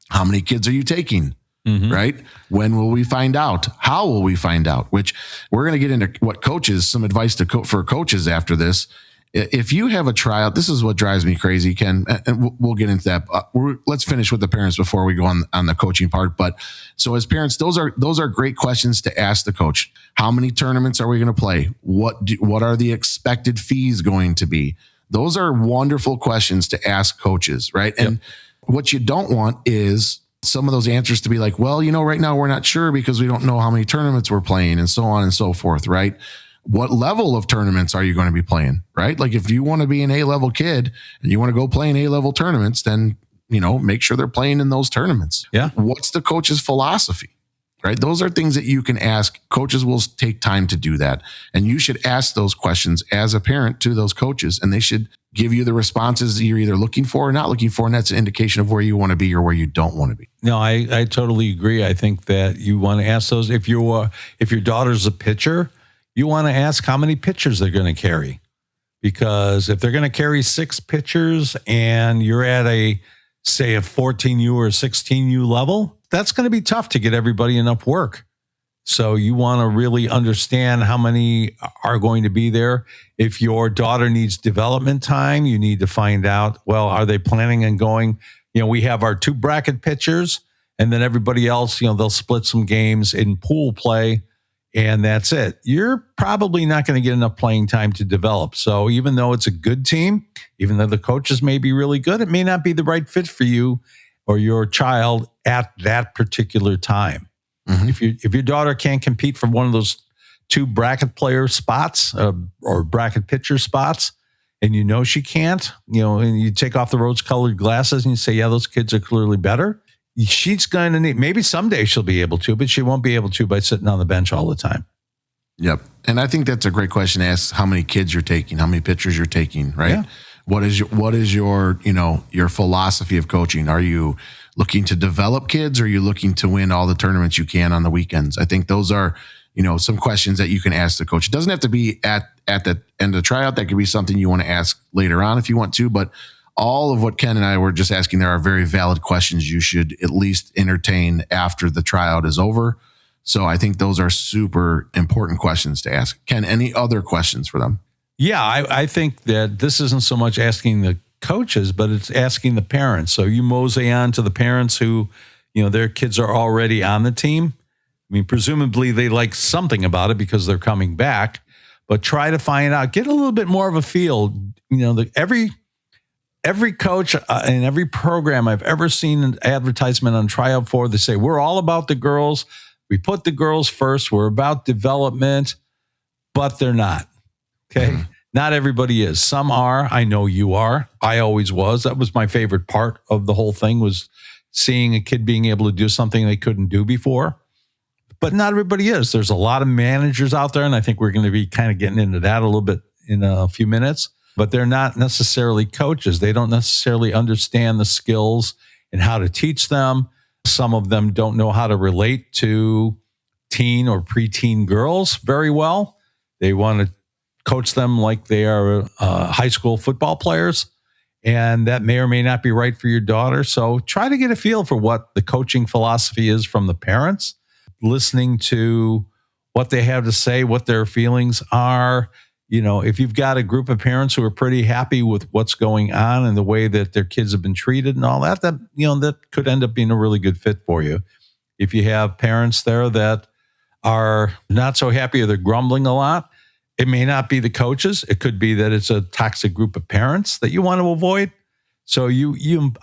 C: How many kids are you taking? Mm-hmm. Right? When will we find out? How will we find out? Which we're going to get into what coaches, some advice for coaches after this. If you have a tryout, this is what drives me crazy, Ken, and we'll get into that. Let's finish with the parents before we go on the coaching part. But so as parents, those are great questions to ask the coach. How many tournaments are we going to play? What are the expected fees going to be? Those are wonderful questions to ask coaches, right? Yep. And what you don't want is some of those answers to be like, well, right now we're not sure because we don't know how many tournaments we're playing and so on and so forth, right? What level of tournaments are you going to be playing, right? Like if you want to be an A-level kid and you want to go play in A-level tournaments, then, make sure they're playing in those tournaments. Yeah. What's the coach's philosophy, right? Those are things that you can ask. Coaches will take time to do that. And you should ask those questions as a parent to those coaches, and they should give you the responses that you're either looking for or not looking for. And that's an indication of where you want to be or where you don't want to be.
A: No, I totally agree. I think that you want to ask those. If your daughter's a pitcher, you want to ask how many pitchers they're going to carry, because if they're going to carry 6 pitchers and you're at a 14U or 16U level, that's going to be tough to get everybody enough work. So you want to really understand how many are going to be there. If your daughter needs development time, you need to find out, well, are they planning on going, we have our 2 bracket pitchers and then everybody else, they'll split some games in pool play. And that's it. You're probably not going to get enough playing time to develop. So even though it's a good team, even though the coaches may be really good, it may not be the right fit for you or your child at that particular time. Mm-hmm. If your daughter can't compete for one of those 2 bracket player spots or bracket pitcher spots, and she can't, and you take off the rose-colored glasses and you say, yeah, those kids are clearly better. She's going to need, maybe someday she'll be able to, but she won't be able to by sitting on the bench all the time.
C: Yep. And I think that's a great question to ask: how many kids you're taking, how many pitchers you're taking, right?
A: Yeah.
C: What is your, your philosophy of coaching? Are you looking to develop kids, or are you looking to win all the tournaments you can on the weekends? I think those are, some questions that you can ask the coach. It doesn't have to be at the end of the tryout. That could be something you want to ask later on if you want to, but all of what Ken and I were just asking there are very valid questions you should at least entertain after the tryout is over. So I think those are super important questions to ask. Ken, any other questions for them?
A: Yeah, I think that this isn't so much asking the coaches, but it's asking the parents. So you mosey on to the parents who, their kids are already on the team. I mean, presumably they like something about it because they're coming back, but try to find out, get a little bit more of a feel. Every coach and every program I've ever seen an advertisement on tryout for, they say, we're all about the girls. We put the girls first. We're about development, but they're not. Okay. Mm-hmm. Not everybody is. Some are. I know you are. I always was. That was my favorite part of the whole thing, was seeing a kid being able to do something they couldn't do before. But not everybody is. There's a lot of managers out there, and I think we're going to be kind of getting into that a little bit in a few minutes. But they're not necessarily coaches. They don't necessarily understand the skills and how to teach them. Some of them don't know how to relate to teen or preteen girls very well. They want to coach them like they are high school football players, and that may or may not be right for your daughter. So try to get a feel for what the coaching philosophy is from the parents, listening to what they have to say, what their feelings are. If you've got a group of parents who are pretty happy with what's going on and the way that their kids have been treated and all that, that could end up being a really good fit for you. If you have parents there that are not so happy or they're grumbling a lot, it may not be the coaches. It could be that it's a toxic group of parents that you want to avoid. So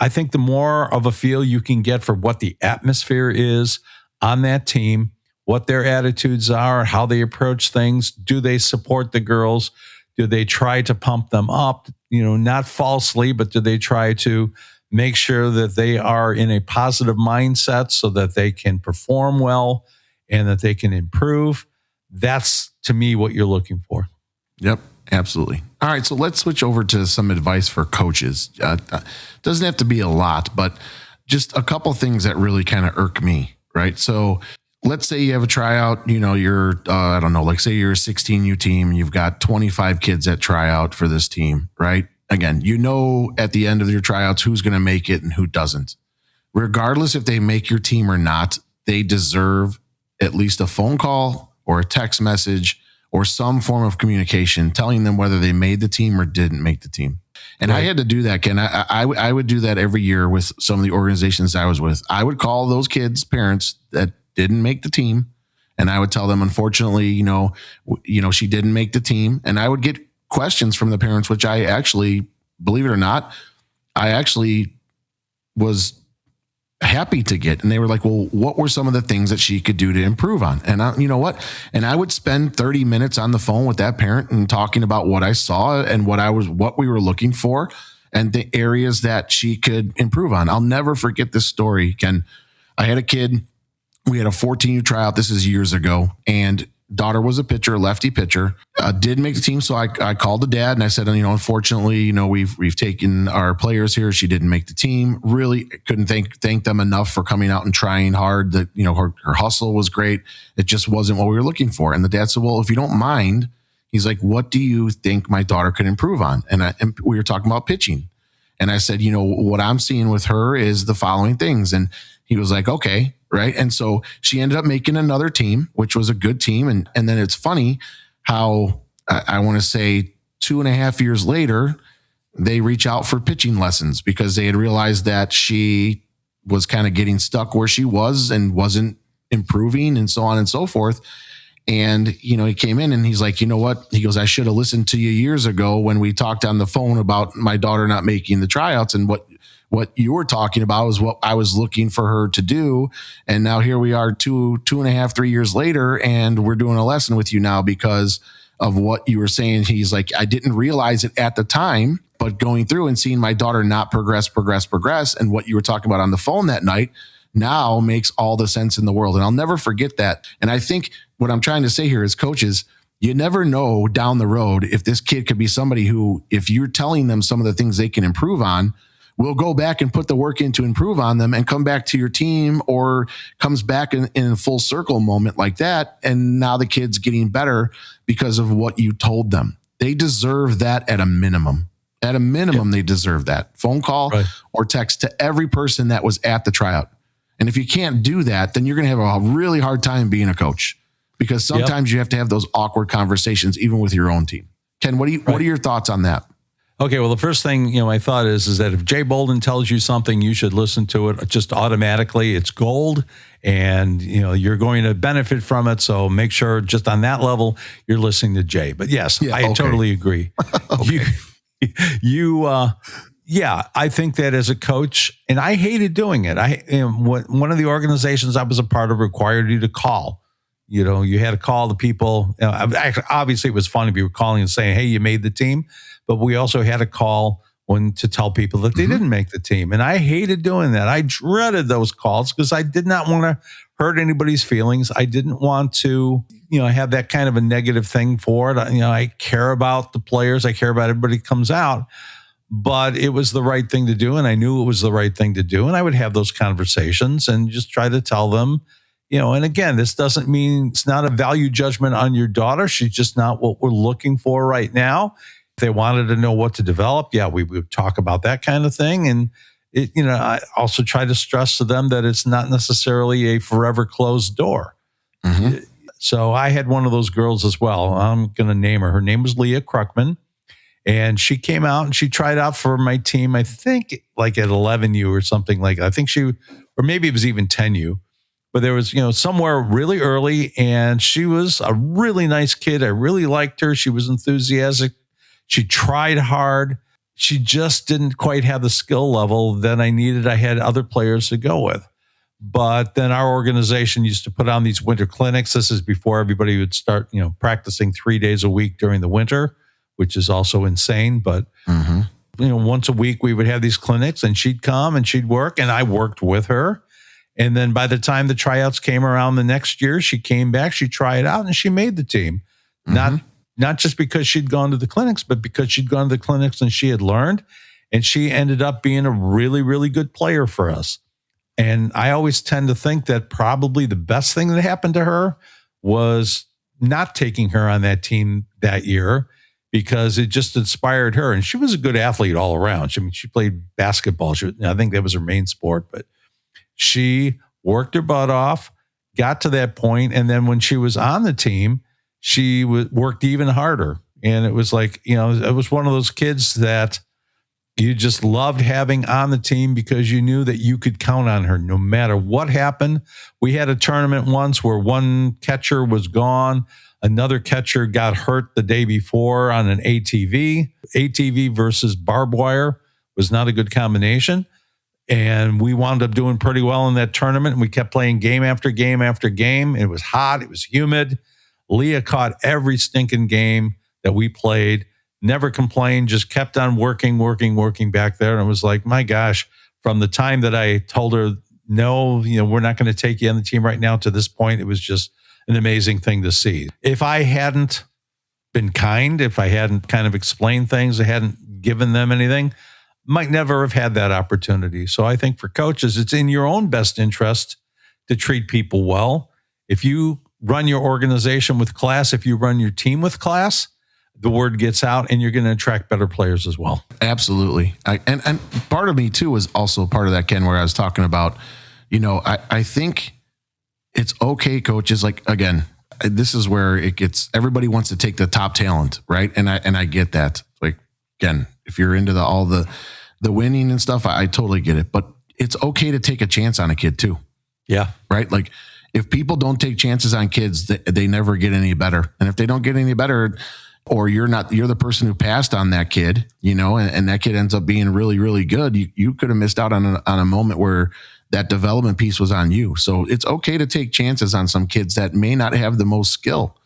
A: I think the more of a feel you can get for what the atmosphere is on that team, what their attitudes are, how they approach things. Do they support the girls? Do they try to pump them up? Not falsely, but do they try to make sure that they are in a positive mindset so that they can perform well and that they can improve? That's, to me, what you're looking for.
C: Yep, absolutely. All right, so let's switch over to some advice for coaches. Doesn't have to be a lot, but just a couple things that really kind of irk me, right? So let's say you have a tryout, you're, like say you're a 16U team, you've got 25 kids at tryout for this team, right? Again, at the end of your tryouts, who's going to make it and who doesn't. Regardless if they make your team or not, they deserve at least a phone call or a text message or some form of communication telling them whether they made the team or didn't make the team. And right. I had to do that, Ken. I would do that every year with some of the organizations I was with. I would call those kids' parents that didn't make the team, and I would tell them, unfortunately, she didn't make the team. And I would get questions from the parents, which I actually, believe it or not, I actually was happy to get. And they were like, well, what were some of the things that she could do to improve on? And and I would spend 30 minutes on the phone with that parent and talking about what I saw and what we were looking for and the areas that she could improve on. I'll never forget this story, Ken. I had a kid, we had a 14U tryout. This is years ago. And daughter was a pitcher, lefty pitcher, did make the team. So I called the dad and I said, unfortunately, we've taken our players here. She didn't make the team. Really couldn't thank them enough for coming out and trying hard. That, her hustle was great. It just wasn't what we were looking for. And the dad said, well, if you don't mind, he's like, what do you think my daughter could improve on? And we were talking about pitching. And I said, what I'm seeing with her is the following things. And he was like, okay. Right. And so she ended up making another team, which was a good team. And then it's funny how I want to say 2.5 years later, they reach out for pitching lessons because they had realized that she was kind of getting stuck where she was and wasn't improving and so on and so forth. And, he came in and he's like, you know what? He goes, I should have listened to you years ago when we talked on the phone about my daughter not making the tryouts, and what you were talking about was what I was looking for her to do. And now here we are 2.5, 3 years later, and we're doing a lesson with you now because of what you were saying. He's like, I didn't realize it at the time, but going through and seeing my daughter not progress, and what you were talking about on the phone that night, now makes all the sense in the world. And I'll never forget that. And I think what I'm trying to say here is, coaches, you never know down the road if this kid could be somebody who, if you're telling them some of the things they can improve on, will go back and put the work in to improve on them and come back to your team, or comes back in a full circle moment like that. And now the kid's getting better because of what you told them. They deserve that at a minimum. At a minimum, They deserve that. Phone call or text to every person that was at the tryout. And if you can't do that, then you're going to have a really hard time being a coach, because sometimes you have to have those awkward conversations, even with your own team. Ken, what are your thoughts on that?
A: Okay, well, the first thing, my thought is that if Jay Bolden tells you something, you should listen to it just automatically. It's gold, and you're going to benefit from it. So make sure just on that level you're listening to Jay. But yes, I totally agree. I think that as a coach, and I hated doing it. One of the organizations I was a part of required you to call. You had to call the people. Obviously, it was fun if you were calling and saying, "Hey, you made the team." But we also had to call to tell people that they didn't make the team. And I hated doing that. I dreaded those calls because I did not want to hurt anybody's feelings. I didn't want to, have that kind of a negative thing for it. I care about the players. I care about everybody who comes out. But it was the right thing to do. And I knew it was the right thing to do. And I would have those conversations and just try to tell them, and again, this doesn't mean it's not a value judgment on your daughter. She's just not what we're looking for right now. If they wanted to know what to develop, we would talk about that kind of thing. And I also try to stress to them that it's not necessarily a forever closed door. Mm-hmm. So I had one of those girls as well. I'm going to name her. Her name was Leah Kruckman. And she came out and she tried out for my team, I think like at 11U or something like that. I think or maybe it was even 10U. But there was, somewhere really early, and she was a really nice kid. I really liked her. She was enthusiastic. She tried hard. She just didn't quite have the skill level that I needed. I had other players to go with. But then our organization used to put on these winter clinics. This is before everybody would start, practicing 3 days a week during the winter, which is also insane. But, once a week we would have these clinics, and she'd come and she'd work, and I worked with her. And then by the time the tryouts came around the next year, she came back, she tried out, and she made the team. Not just because she'd gone to the clinics, but because she'd gone to the clinics and she had learned, and she ended up being a really, really good player for us. And I always tend to think that probably the best thing that happened to her was not taking her on that team that year, because it just inspired her. And she was a good athlete all around. She played basketball. I think that was her main sport, but she worked her butt off, got to that point, and then when she was on the team, she worked even harder. And it was like, it was one of those kids that you just loved having on the team because you knew that you could count on her no matter what happened. We had a tournament once where one catcher was gone. Another catcher got hurt the day before on an ATV. ATV versus barbed wire was not a good combination. And we wound up doing pretty well in that tournament. And we kept playing game after game after game. It was hot. It was humid. Leah caught every stinking game that we played, never complained, just kept on working back there. And it was like, my gosh, from the time that I told her, no, we're not going to take you on the team right now, to this point, it was just an amazing thing to see. If I hadn't been kind, if I hadn't kind of explained things, I hadn't given them anything, might never have had that opportunity. So I think for coaches, it's in your own best interest to treat people well. If you run your organization with class, if you run your team with class, the word gets out, and you're going to attract better players as well.
C: Absolutely. And part of me too was also part of that, Ken, where I was talking about, I think it's okay, coaches. Like, again, this is where it gets, everybody wants to take the top talent, right? And I get that. Like, again, if you're into all the winning and stuff, I totally get it. But it's okay to take a chance on a kid too.
A: Yeah.
C: Right. Like, if people don't take chances on kids, they never get any better. And if they don't get any better, or you're the person who passed on that kid, and that kid ends up being really, really good, you could have missed out on a moment where that development piece was on you. So it's okay to take chances on some kids that may not have the most skill.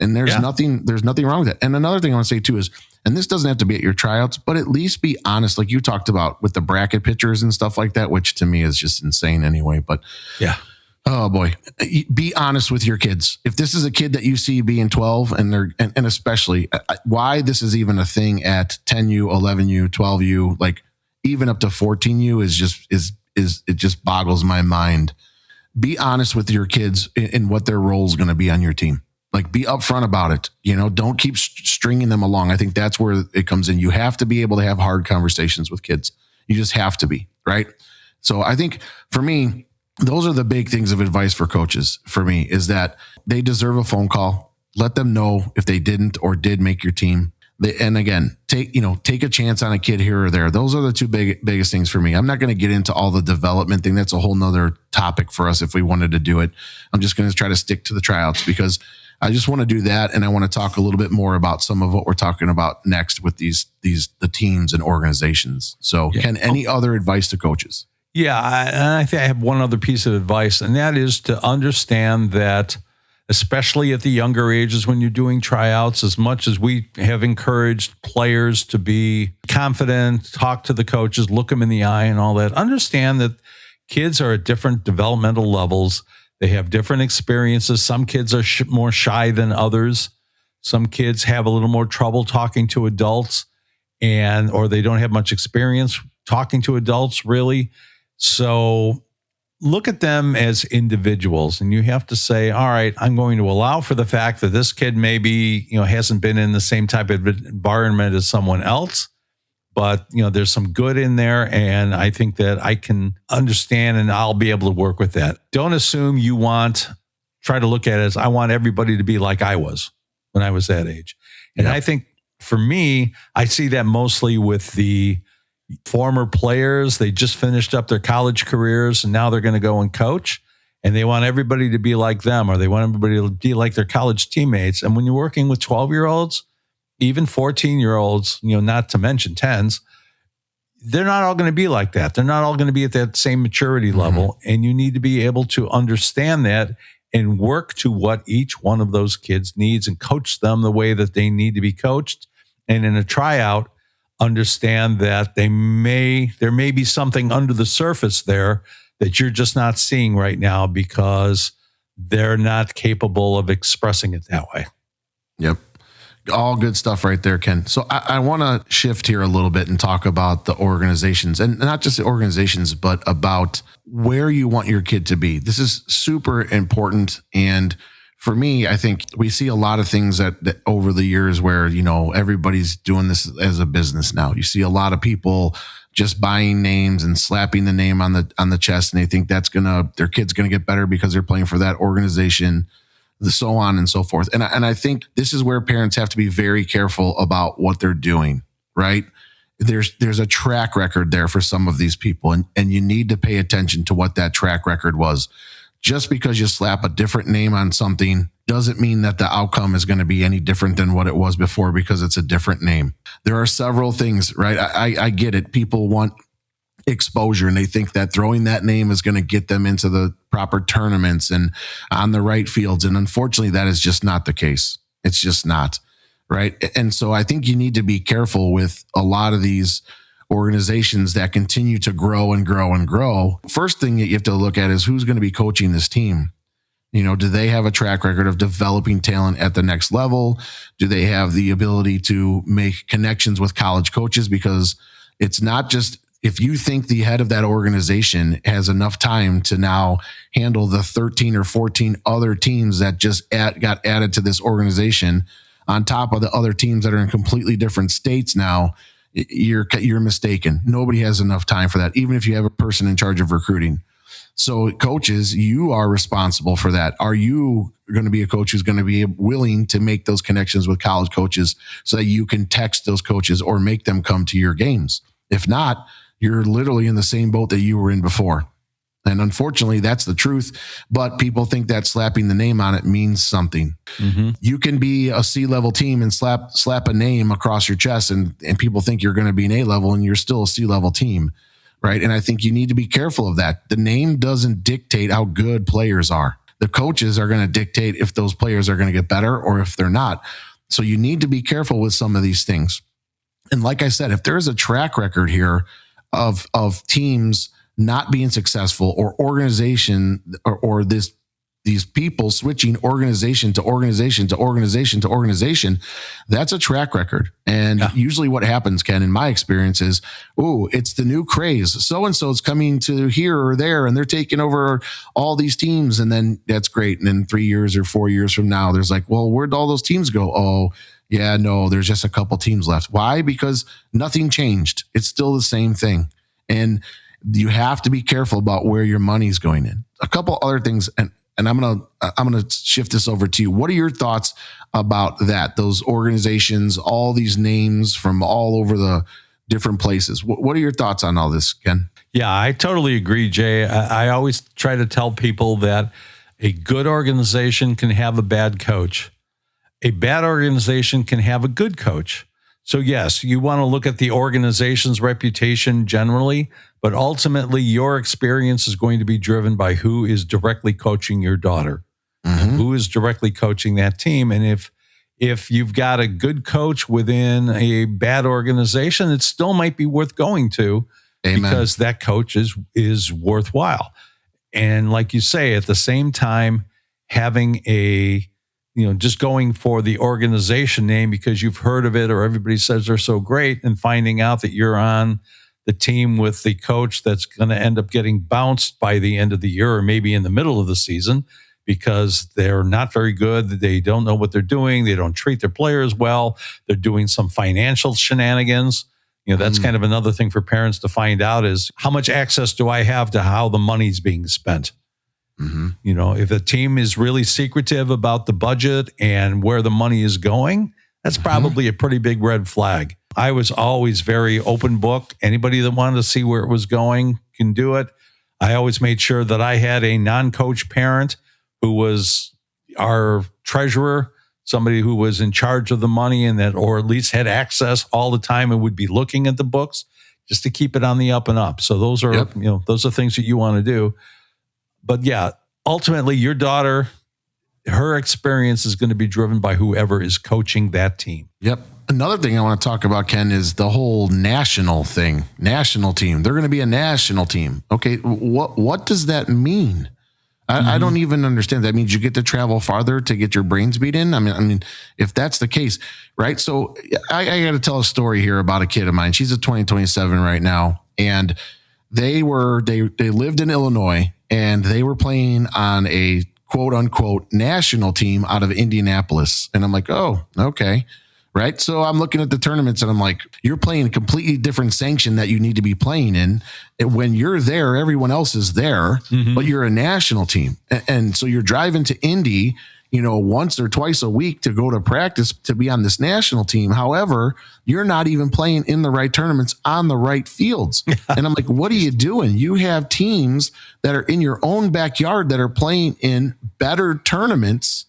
C: And there's nothing wrong with that. And another thing I want to say too is, and this doesn't have to be at your tryouts, but at least be honest, like you talked about with the bracket pictures and stuff like that, which to me is just insane anyway. But
A: yeah.
C: Oh boy, be honest with your kids. If this is a kid that you see being 12 and especially why this is even a thing at 10U, 11U, 12U, like even up to 14U it just boggles my mind. Be honest with your kids in what their role is going to be on your team. Like be upfront about it. Don't keep stringing them along. I think that's where it comes in. You have to be able to have hard conversations with kids. You just have to be, right? So I think for me, those are the big things of advice for coaches for me is that they deserve a phone call. Let them know if they didn't or did make your team. And again, take a chance on a kid here or there. Those are the two biggest things for me. I'm not going to get into all the development thing. That's a whole nother topic for us if we wanted to do it. I'm just going to try to stick to the tryouts because I just want to do that. And I want to talk a little bit more about some of what we're talking about next with the teams and organizations. So Ken, any other advice to coaches?
A: Yeah. I think I have one other piece of advice, and that is to understand that, especially at the younger ages when you're doing tryouts, as much as we have encouraged players to be confident, talk to the coaches, look them in the eye and all that, understand that kids are at different developmental levels. They have different experiences. Some kids are more shy than others. Some kids have a little more trouble talking to adults or they don't have much experience talking to adults, really. So look at them as individuals, and you have to say, all right, I'm going to allow for the fact that this kid maybe, hasn't been in the same type of environment as someone else, but, there's some good in there. And I think that I can understand and I'll be able to work with that. Don't assume try to look at it as I want everybody to be like I was when I was that age. And I think for me, I see that mostly with the former players. They just finished up their college careers and now they're going to go and coach, and they want everybody to be like them, or they want everybody to be like their college teammates. And when you're working with 12-year-olds, even 14-year-olds, not to mention 10s, they're not all going to be like that. They're not all going to be at that same maturity level. And you need to be able to understand that and work to what each one of those kids needs and coach them the way that they need to be coached. And in a tryout, understand that there may be something under the surface there that you're just not seeing right now because they're not capable of expressing it that way.
C: Yep. All good stuff right there, Ken. So I want to shift here a little bit and talk about the organizations, and not just the organizations, but about where you want your kid to be. This is super important. And for me, I think we see a lot of things that over the years where, everybody's doing this as a business now. You see a lot of people just buying names and slapping the name on the chest, and they think their kid's going to get better because they're playing for that organization, so on and so forth. And I think this is where parents have to be very careful about what they're doing, right? There's a track record there for some of these people, and you need to pay attention to what that track record was. Just because you slap a different name on something doesn't mean that the outcome is going to be any different than what it was before because it's a different name. There are several things, right? I get it. People want exposure, and they think that throwing that name is going to get them into the proper tournaments and on the right fields. And unfortunately, that is just not the case. It's just not, right? And so I think you need to be careful with a lot of these organizations that continue to grow and grow and grow. First thing that you have to look at is who's going to be coaching this team. Do they have a track record of developing talent at the next level? Do they have the ability to make connections with college coaches? Because it's not just if you think the head of that organization has enough time to now handle the 13 or 14 other teams that just got added to this organization on top of the other teams that are in completely different states now, you're mistaken. Nobody has enough time for that, even if you have a person in charge of recruiting. So coaches, you are responsible for that. Are you going to be a coach who's going to be willing to make those connections with college coaches so that you can text those coaches or make them come to your games? If not, you're literally in the same boat that you were in before. And unfortunately, that's the truth. But people think that slapping the name on it means something. Mm-hmm. You can be a C-level team and slap a name across your chest, and people think you're going to be an A-level, and you're still a C-level team, right? And I think you need to be careful of that. The name doesn't dictate how good players are. The coaches are going to dictate if those players are going to get better or if they're not. So you need to be careful with some of these things. And like I said, if there is a track record here of teams not being successful or organization or these people switching organization to organization to organization to organization, that's a track record. And usually what happens, Ken, in my experience is, it's the new craze. So-and-so is coming to here or there, and they're taking over all these teams. And then that's great. And then 3 years or 4 years from now, there's like, well, where'd all those teams go? Oh, yeah, no, there's just a couple teams left. Why? Because nothing changed. It's still the same thing. And you have to be careful about where your money's going in. A couple other things, and I'm gonna shift this over to you. What are your thoughts about that? Those organizations, all these names from all over the different places. What are your thoughts on all this, Ken?
A: Yeah, I totally agree, Jay. I always try to tell people that a good organization can have a bad coach. A bad organization can have a good coach. So yes, you want to look at the organization's reputation generally, but ultimately your experience is going to be driven by who is directly coaching your daughter, and who is directly coaching that team. And if you've got a good coach within a bad organization, it still might be worth going to. Amen. Because that coach is worthwhile. And like you say, at the same time, having just going for the organization name because you've heard of it or everybody says they're so great, and finding out that you're on the team with the coach that's going to end up getting bounced by the end of the year or maybe in the middle of the season because they're not very good. They don't know what they're doing. They don't treat their players well. They're doing some financial shenanigans. That's kind of another thing for parents to find out is how much access do I have to how the money's being spent? If a team is really secretive about the budget and where the money is going, that's probably a pretty big red flag. I was always very open book. Anybody that wanted to see where it was going can do it. I always made sure that I had a non-coach parent who was our treasurer, somebody who was in charge of the money and that, or at least had access all the time and would be looking at the books just to keep it on the up and up. So those are, those are things that you want to do. But yeah, ultimately your daughter, her experience is going to be driven by whoever is coaching that team.
C: Yep. Another thing I want to talk about, Ken, is the whole national thing. National team. They're going to be a national team. Okay. What does that mean? I don't even understand. That means you get to travel farther to get your brains beat in. I mean, if that's the case, right? So I got to tell a story here about a kid of mine. She's a 27 right now. And they lived in Illinois and they were playing on a quote unquote national team out of Indianapolis. And I'm like, oh, okay. Right. So I'm looking at the tournaments and I'm like, you're playing a completely different sanction that you need to be playing in. And when you're there, everyone else is there, but you're a national team. And so you're driving to Indy, once or twice a week to go to practice to be on this national team. However, you're not even playing in the right tournaments on the right fields. And I'm like, what are you doing? You have teams that are in your own backyard that are playing in better tournaments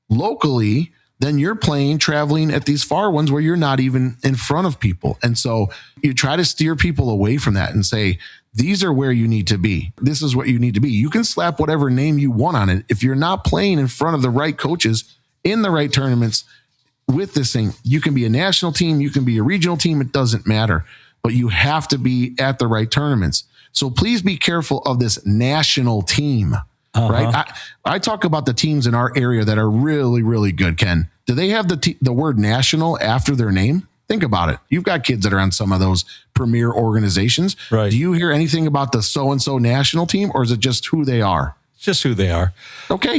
C: locally than you're playing traveling at these far ones where you're not even in front of people. And so you try to steer people away from that and say, these are where you need to be. This is what you need to be. You can slap whatever name you want on it. If you're not playing in front of the right coaches in the right tournaments with this thing, you can be a national team, you can be a regional team. It doesn't matter, but you have to be at the right tournaments. So please be careful of this national team. Right. I talk about the teams in our area that are really, really good. Ken, do they have the word national after their name? Think about it. You've got kids that are on some of those premier organizations. Right. Do you hear anything about the so-and-so national team, or is it just who they are?
A: It's just who they are.
C: Okay.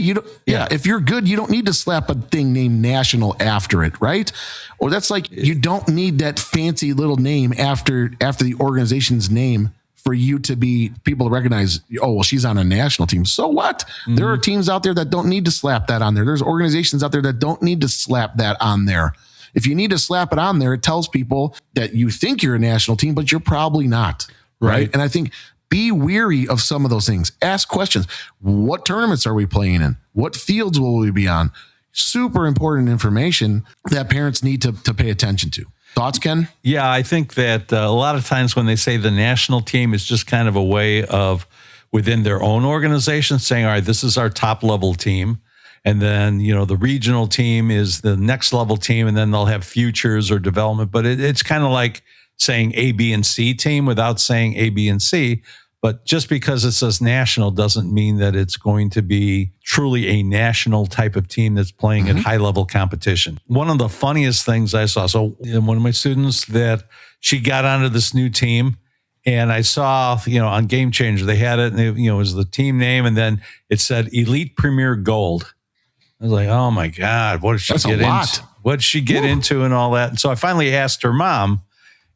C: If you're good, you don't need to slap a thing named national after it. Right. Or that's like, you don't need that fancy little name after the organization's name for you to be people to recognize, oh, well, she's on a national team. So what? There are teams out there that don't need to slap that on there. There's organizations out there that don't need to slap that on there. If you need to slap it on there, it tells people that you think you're a national team, but you're probably not. Right. And I think be weary of some of those things. Ask questions. What tournaments are we playing in? What fields will we be on? Super important information that parents need to pay attention to. Thoughts, Ken?
A: Yeah, I think that a lot of times when they say the national team is just kind of a way of, within their own organization, saying, all right, this is our top level team. And then, the regional team is the next level team, and then they'll have futures or development. But it's kind of like saying A, B, and C team without saying A, B, and C. But just because it says national doesn't mean that it's going to be truly a national type of team that's playing at high level competition. One of the funniest things I saw, so one of my students that she got onto this new team, and I saw, on Game Changer, they had it, and it was the team name, and then it said Elite Premier Gold. I was like, oh my God, what did she get into? What did she get into and all that? And so I finally asked her mom,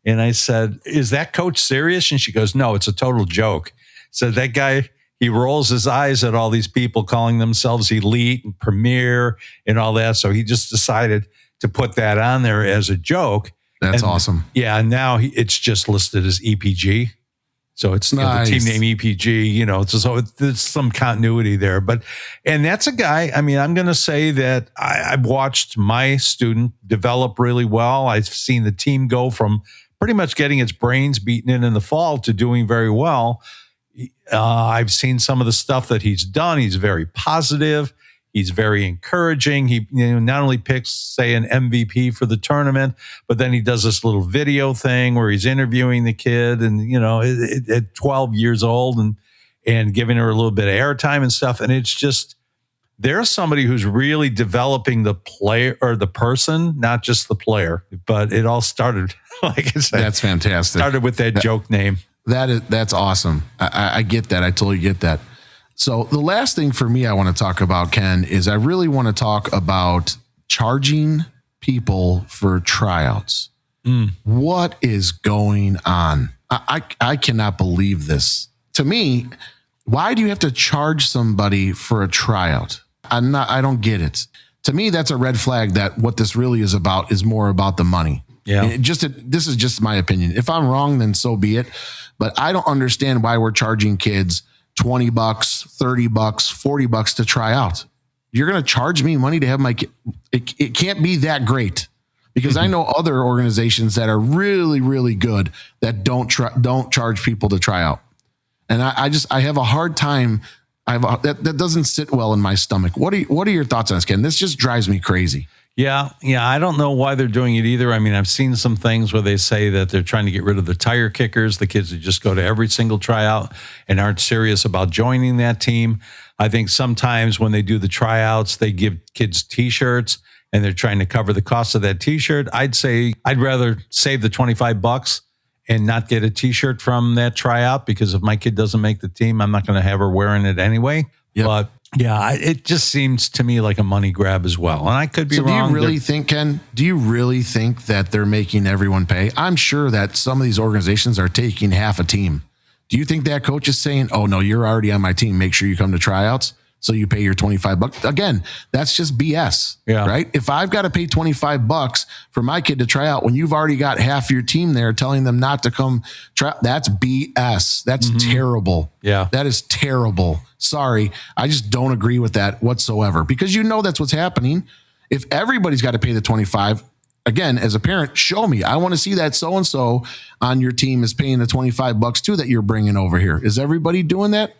A: and I said, is that coach serious? And she goes, no, it's a total joke. So that guy, he rolls his eyes at all these people calling themselves elite and premier and all that. So he just decided to put that on there as a joke.
C: That's awesome.
A: Yeah. And now it's just listed as EPG. So it's nice. The team name EPG, so there's some continuity there. And that's a guy, I'm going to say that I've watched my student develop really well. I've seen the team go from pretty much getting its brains beaten in the fall to doing very well. I've seen some of the stuff that he's done. He's very positive. He's very encouraging. He not only picks, say, an MVP for the tournament, but then he does this little video thing where he's interviewing the kid and, at 12 years old and giving her a little bit of airtime and stuff. And it's just, there's somebody who's really developing the player or the person, not just the player. But it all started, like I said,
C: that's fantastic.
A: Started with that joke name.
C: That's awesome. I get that. I totally get that. So the last thing for me I want to talk about, Ken, is I really want to talk about charging people for tryouts. What is going on? I cannot believe this. To me, why do you have to charge somebody for a tryout? I don't get it. To me, that's a red flag that what this really is about is more about the money. Yeah. This is just my opinion. If I'm wrong, then so be it. But I don't understand why we're charging kids $20, $30, $40 to try out. You're going to charge me money to have my kid. It can't be that great, because I know other organizations that are really, really good that don't charge people to try out. And I have a hard time. That doesn't sit well in my stomach. What are your thoughts on this, Ken? This just drives me crazy.
A: Yeah. I don't know why they're doing it either. I've seen some things where they say that they're trying to get rid of the tire kickers, the kids who just go to every single tryout and aren't serious about joining that team. I think sometimes when they do the tryouts, they give kids T-shirts and they're trying to cover the cost of that T-shirt. I'd say I'd rather save the $25 and not get a T-shirt from that tryout, because if my kid doesn't make the team, I'm not going to have her wearing it anyway. Yep. But yeah, it just seems to me like a money grab as well. And I could be wrong.
C: Do you really think, Ken, that they're making everyone pay? I'm sure that some of these organizations are taking half a team. Do you think that coach is saying, oh, no, you're already on my team, make sure you come to tryouts, so you pay your $25? Again, that's just BS, right? If I've got to pay $25 for my kid to try out when you've already got half your team there telling them not to come try, that's BS. That's terrible. Yeah. That is terrible. Sorry. I just don't agree with that whatsoever, because that's what's happening. If everybody's got to pay the 25, again, as a parent, show me. I want to see that so-and-so on your team is paying the $25 too that you're bringing over here. Is everybody doing that?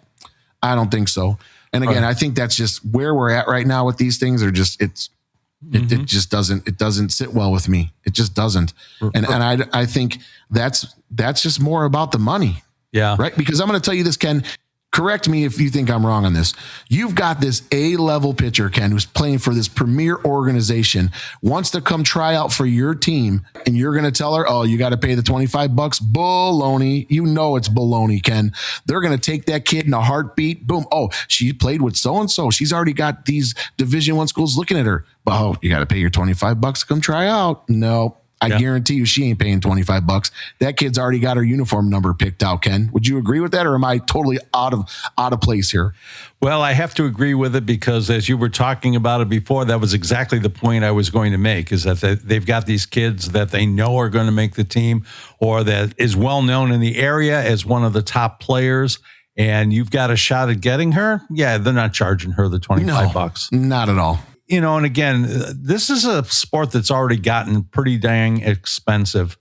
C: I don't think so. And again, I think that's just where we're at right now with these things. It just doesn't sit well with me. It just doesn't. And I think that's just more about the money. Yeah. Right. Because I'm going to tell you this, Ken, correct me if you think I'm wrong on this. You've got this A-level pitcher, Ken, who's playing for this premier organization, wants to come try out for your team, and you're going to tell her, oh, you got to pay the $25? Baloney. It's baloney, Ken. They're going to take that kid in a heartbeat. Boom. Oh, she played with so-and-so. She's already got these Division I schools looking at her. But, oh, you got to pay your $25 to come try out. No. I guarantee you she ain't paying $25. That kid's already got her uniform number picked out, Ken. Would you agree with that, or am I totally out of place here?
A: Well, I have to agree with it, because as you were talking about it before, that was exactly the point I was going to make, is that they've got these kids that they know are going to make the team, or that is well known in the area as one of the top players, and you've got a shot at getting her. Yeah, they're not charging her the $25.
C: No, not at all.
A: And again, this is a sport that's already gotten pretty dang expensive.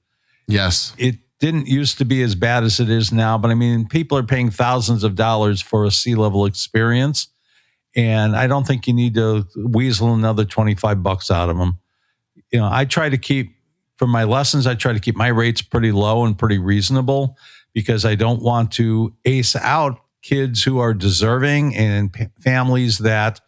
C: Yes.
A: didn't used to be as bad as it is now. But I mean, people are paying thousands of dollars for a C-level experience. And I don't think you need to weasel another $25 out of them. You know, I try to keep, for my lessons, I try to keep my rates pretty low and pretty reasonable because I don't want to ace out kids who are deserving and families that,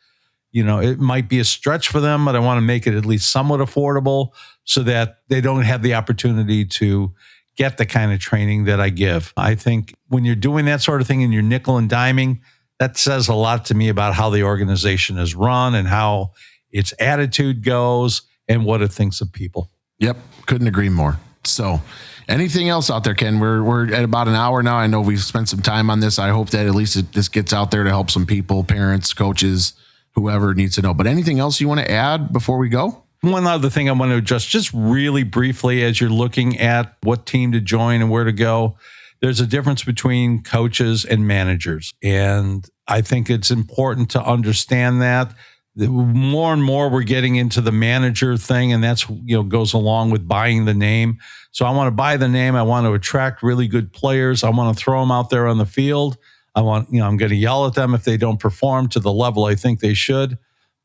A: you know, it might be a stretch for them, but I want to make it at least somewhat affordable so that they don't have the opportunity to get the kind of training that I give. I think when you're doing that sort of thing and you're nickel and diming, that says a lot to me about how the organization is run and how its attitude goes and what it thinks of people.
C: Yep. Couldn't agree more. So anything else out there, Ken? We're at about an hour now. I know we've spent some time on this. I hope that at least this gets out there to help some people, parents, coaches, whoever needs to know. But anything else you want to add before we go?
A: One other thing I want to address just really briefly as you're looking at what team to join and where to go. There's a difference between coaches and managers. And I think it's important to understand that. More and more we're getting into the manager thing, and that's, you know, goes along with buying the name. So I want to buy the name. I want to attract really good players. I want to throw them out there on the field. I'm going to yell at them if they don't perform to the level I think they should.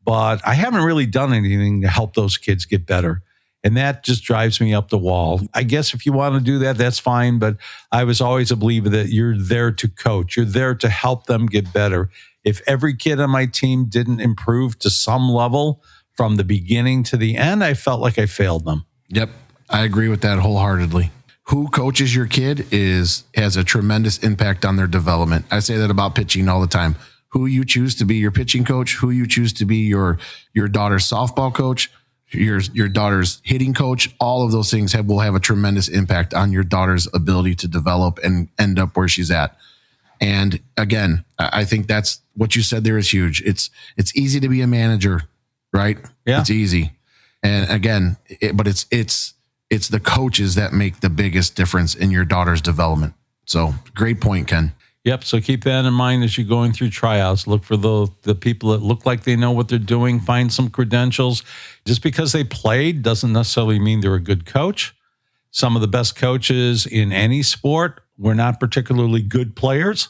A: But I haven't really done anything to help those kids get better. And that just drives me up the wall. I guess if you want to do that, that's fine. But I was always a believer that you're there to coach. You're there to help them get better. If every kid on my team didn't improve to some level from the beginning to the end, I felt like I failed them.
C: Yep. I agree with that wholeheartedly. Who coaches your kid has a tremendous impact on their development. I say that about pitching all the time. Who you choose to be your pitching coach, who you choose to be your daughter's softball coach, your daughter's hitting coach, all of those things will have a tremendous impact on your daughter's ability to develop and end up where she's at. And again, I think that's what you said there is huge. It's easy to be a manager, right?
A: Yeah.
C: It's easy. And again, but it's the coaches that make the biggest difference in your daughter's development. So great point, Ken.
A: Yep. So keep that in mind as you're going through tryouts. Look for the people that look like they know what they're doing. Find some credentials. Just because they played doesn't necessarily mean they're a good coach. Some of the best coaches in any sport were not particularly good players,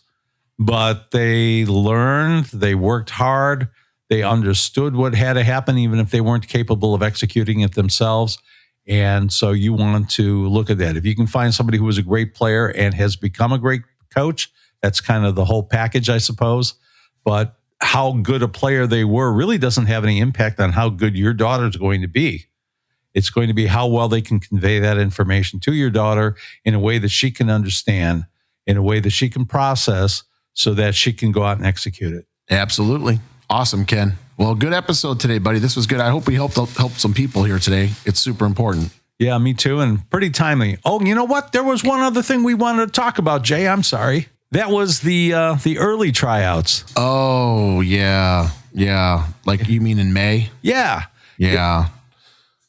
A: but they learned, they worked hard, they understood what had to happen, even if they weren't capable of executing it themselves. And so you want to look at that. If you can find somebody who was a great player and has become a great coach, that's kind of the whole package, I suppose. But how good a player they were really doesn't have any impact on how good your daughter's going to be. It's going to be how well they can convey that information to your daughter in a way that she can understand, in a way that she can process, so that she can go out and execute it.
C: Absolutely. Awesome, Ken. Well, good episode today, buddy. This was good. I hope we helped some people here today. It's super important.
A: Yeah, me too. And pretty timely. Oh, you know what? There was one other thing we wanted to talk about, Jay. I'm sorry. That was the early tryouts.
C: Oh, yeah. Yeah. Like you mean in May?
A: Yeah.
C: Yeah.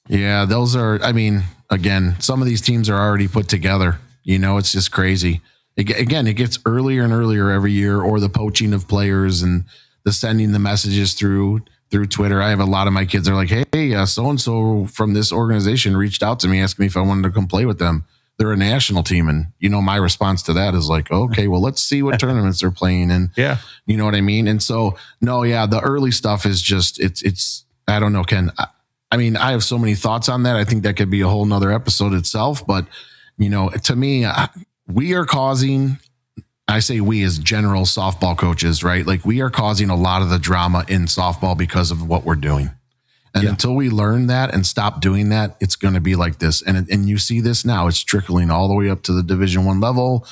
C: Yeah. Those are, I mean, again, some of these teams are already put together. You know, it's just crazy. Again, it gets earlier and earlier every year, or the poaching of players and the sending the messages through Twitter. I have a lot of my kids are like, hey, so-and-so from this organization reached out to me, asking me if I wanted to come play with them. They're a national team. And, you know, my response to that is like, okay, well, let's see what tournaments they're playing in.
A: Yeah.
C: You know what I mean? And so, no, yeah, the early stuff is just, it's I don't know, Ken. I mean, I have so many thoughts on that. I think that could be a whole nother episode itself. But, you know, to me, we are causing, I say we as general softball coaches, right? Like we are causing a lot of the drama in softball because of what we're doing. And until we learn that and stop doing that, it's going to be like this. And you see this now, it's trickling all the way up to the Division I level.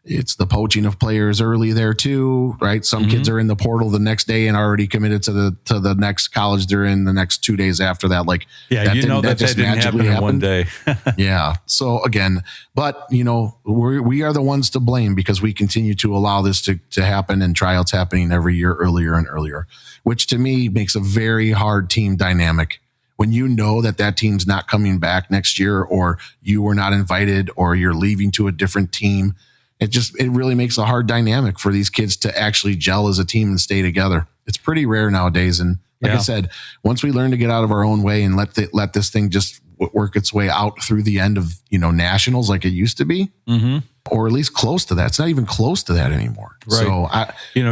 C: It's the poaching of players early there too, right? Some kids are in the portal the next day and already committed to the next college they're in the next 2 days after that. Like,
A: yeah, that didn't happen in one day.
C: Yeah. So again, but you know, we are the ones to blame because we continue to allow this to happen, and tryouts happening every year earlier and earlier, which to me makes a very hard team dynamic. When you know that team's not coming back next year, or you were not invited, or you're leaving to a different team, it really makes a hard dynamic for these kids to actually gel as a team and stay together. It's pretty rare nowadays. And like I said, once we learn to get out of our own way and let this thing just work its way out through the end of, nationals like it used to be, or at least close to that. It's not even close to that anymore.
A: Right.
C: So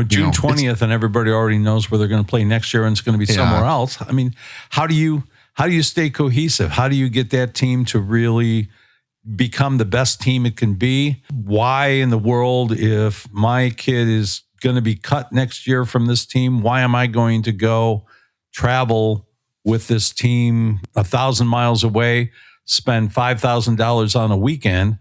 A: June 20th, and everybody already knows where they're going to play next year, and it's going to be somewhere else. I mean, how do you stay cohesive? How do you get that team to really become the best team it can be? Why in the world, if my kid is going to be cut next year from this team, why am I going to go travel with this team 1,000 miles away, spend $5,000 on a weekend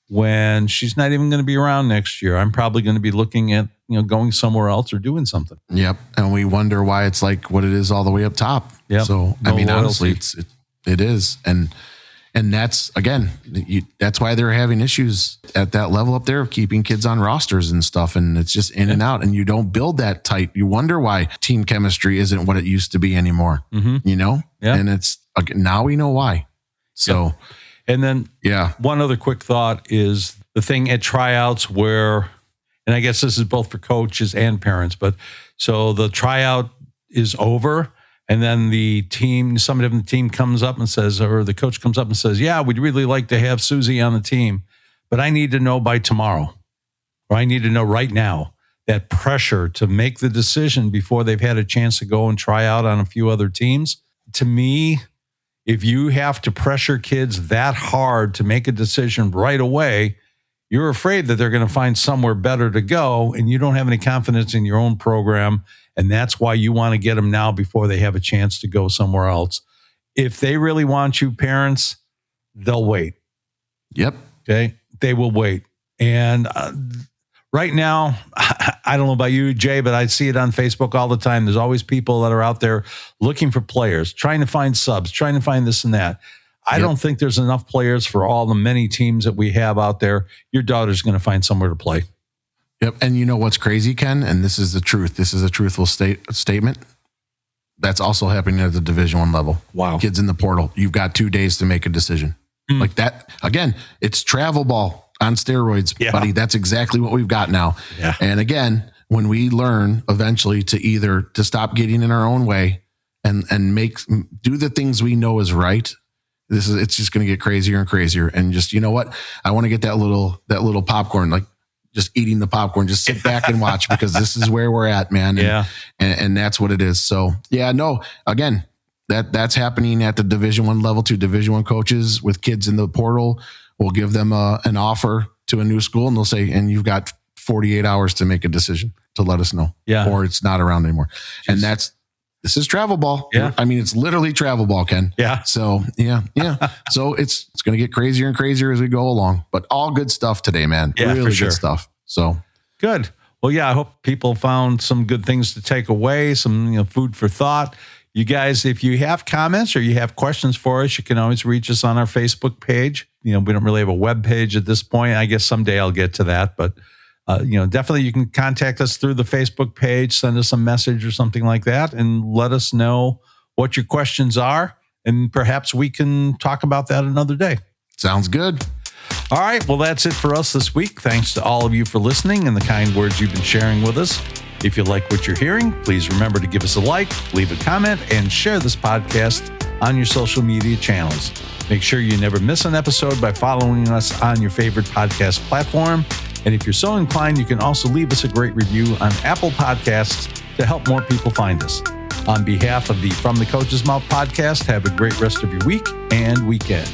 A: when she's not even going to be around next year? I'm probably going to be looking at, going somewhere else or doing something.
C: Yep. And we wonder why it's like what it is all the way up top.
A: Yep.
C: So,
A: No loyalty.
C: honestly, it is. And that's, again, that's why they're having issues at that level up there of keeping kids on rosters and stuff. And it's just in and out, and you don't build that tight. You wonder why team chemistry isn't what it used to be anymore,
A: Yeah.
C: And it's, now we know why. So,
A: And then one other quick thought is the thing at tryouts where, and I guess this is both for coaches and parents, but so the tryout is over, and then somebody from the team comes up and says, or the coach comes up and says, yeah, we'd really like to have Susie on the team, but I need to know by tomorrow, or I need to know right now. That pressure to make the decision before they've had a chance to go and try out on a few other teams. To me, if you have to pressure kids that hard to make a decision right away, you're afraid that they're going to find somewhere better to go, and you don't have any confidence in your own program. And that's why you want to get them now before they have a chance to go somewhere else. If they really want you, parents, they'll wait.
C: Yep.
A: Okay. They will wait. And right now, I don't know about you, Jay, but I see it on Facebook all the time. There's always people that are out there looking for players, trying to find subs, trying to find this and that. I don't think there's enough players for all the many teams that we have out there. Your daughter's going to find somewhere to play.
C: Yep. And you know what's crazy, Ken? And this is the truth. This is a truthful statement. That's also happening at the Division I level.
A: Wow.
C: Kids in the portal. You've got 2 days to make a decision. Like that. Again, it's travel ball on steroids, buddy. That's exactly what we've got now.
A: Yeah.
C: And again, when we learn eventually to stop getting in our own way and do the things we know is right, it's just going to get crazier and crazier. And just, you know what? I want to get that little popcorn, like just eating the popcorn, just sit back and watch, because this is where we're at, man. And that's what it is. So again, that's happening at the Division I level to Division I coaches with kids in the portal. We'll give them an offer to a new school, and they'll say, and you've got 48 hours to make a decision to let us know, or it's not around anymore. And this is travel ball. I mean, it's literally travel ball, Ken. So so it's going to get crazier and crazier as we go along, but all good stuff today, man. Really good stuff. So
A: good. Well, I hope people found some good things to take away, some food for thought. You guys, if you have comments or you have questions for us, you can always reach us on our Facebook page. We don't really have a web page at this point. I guess someday I'll get to that, but definitely you can contact us through the Facebook page, send us a message or something like that, and let us know what your questions are, and perhaps we can talk about that another day.
C: Sounds good.
A: All right. Well, that's it for us this week. Thanks to all of you for listening and the kind words you've been sharing with us. If you like what you're hearing, please remember to give us a like, leave a comment, and share this podcast on your social media channels. Make sure you never miss an episode by following us on your favorite podcast platform. And if you're so inclined, you can also leave us a great review on Apple Podcasts to help more people find us. On behalf of the From the Coach's Mouth podcast, have a great rest of your week and weekend.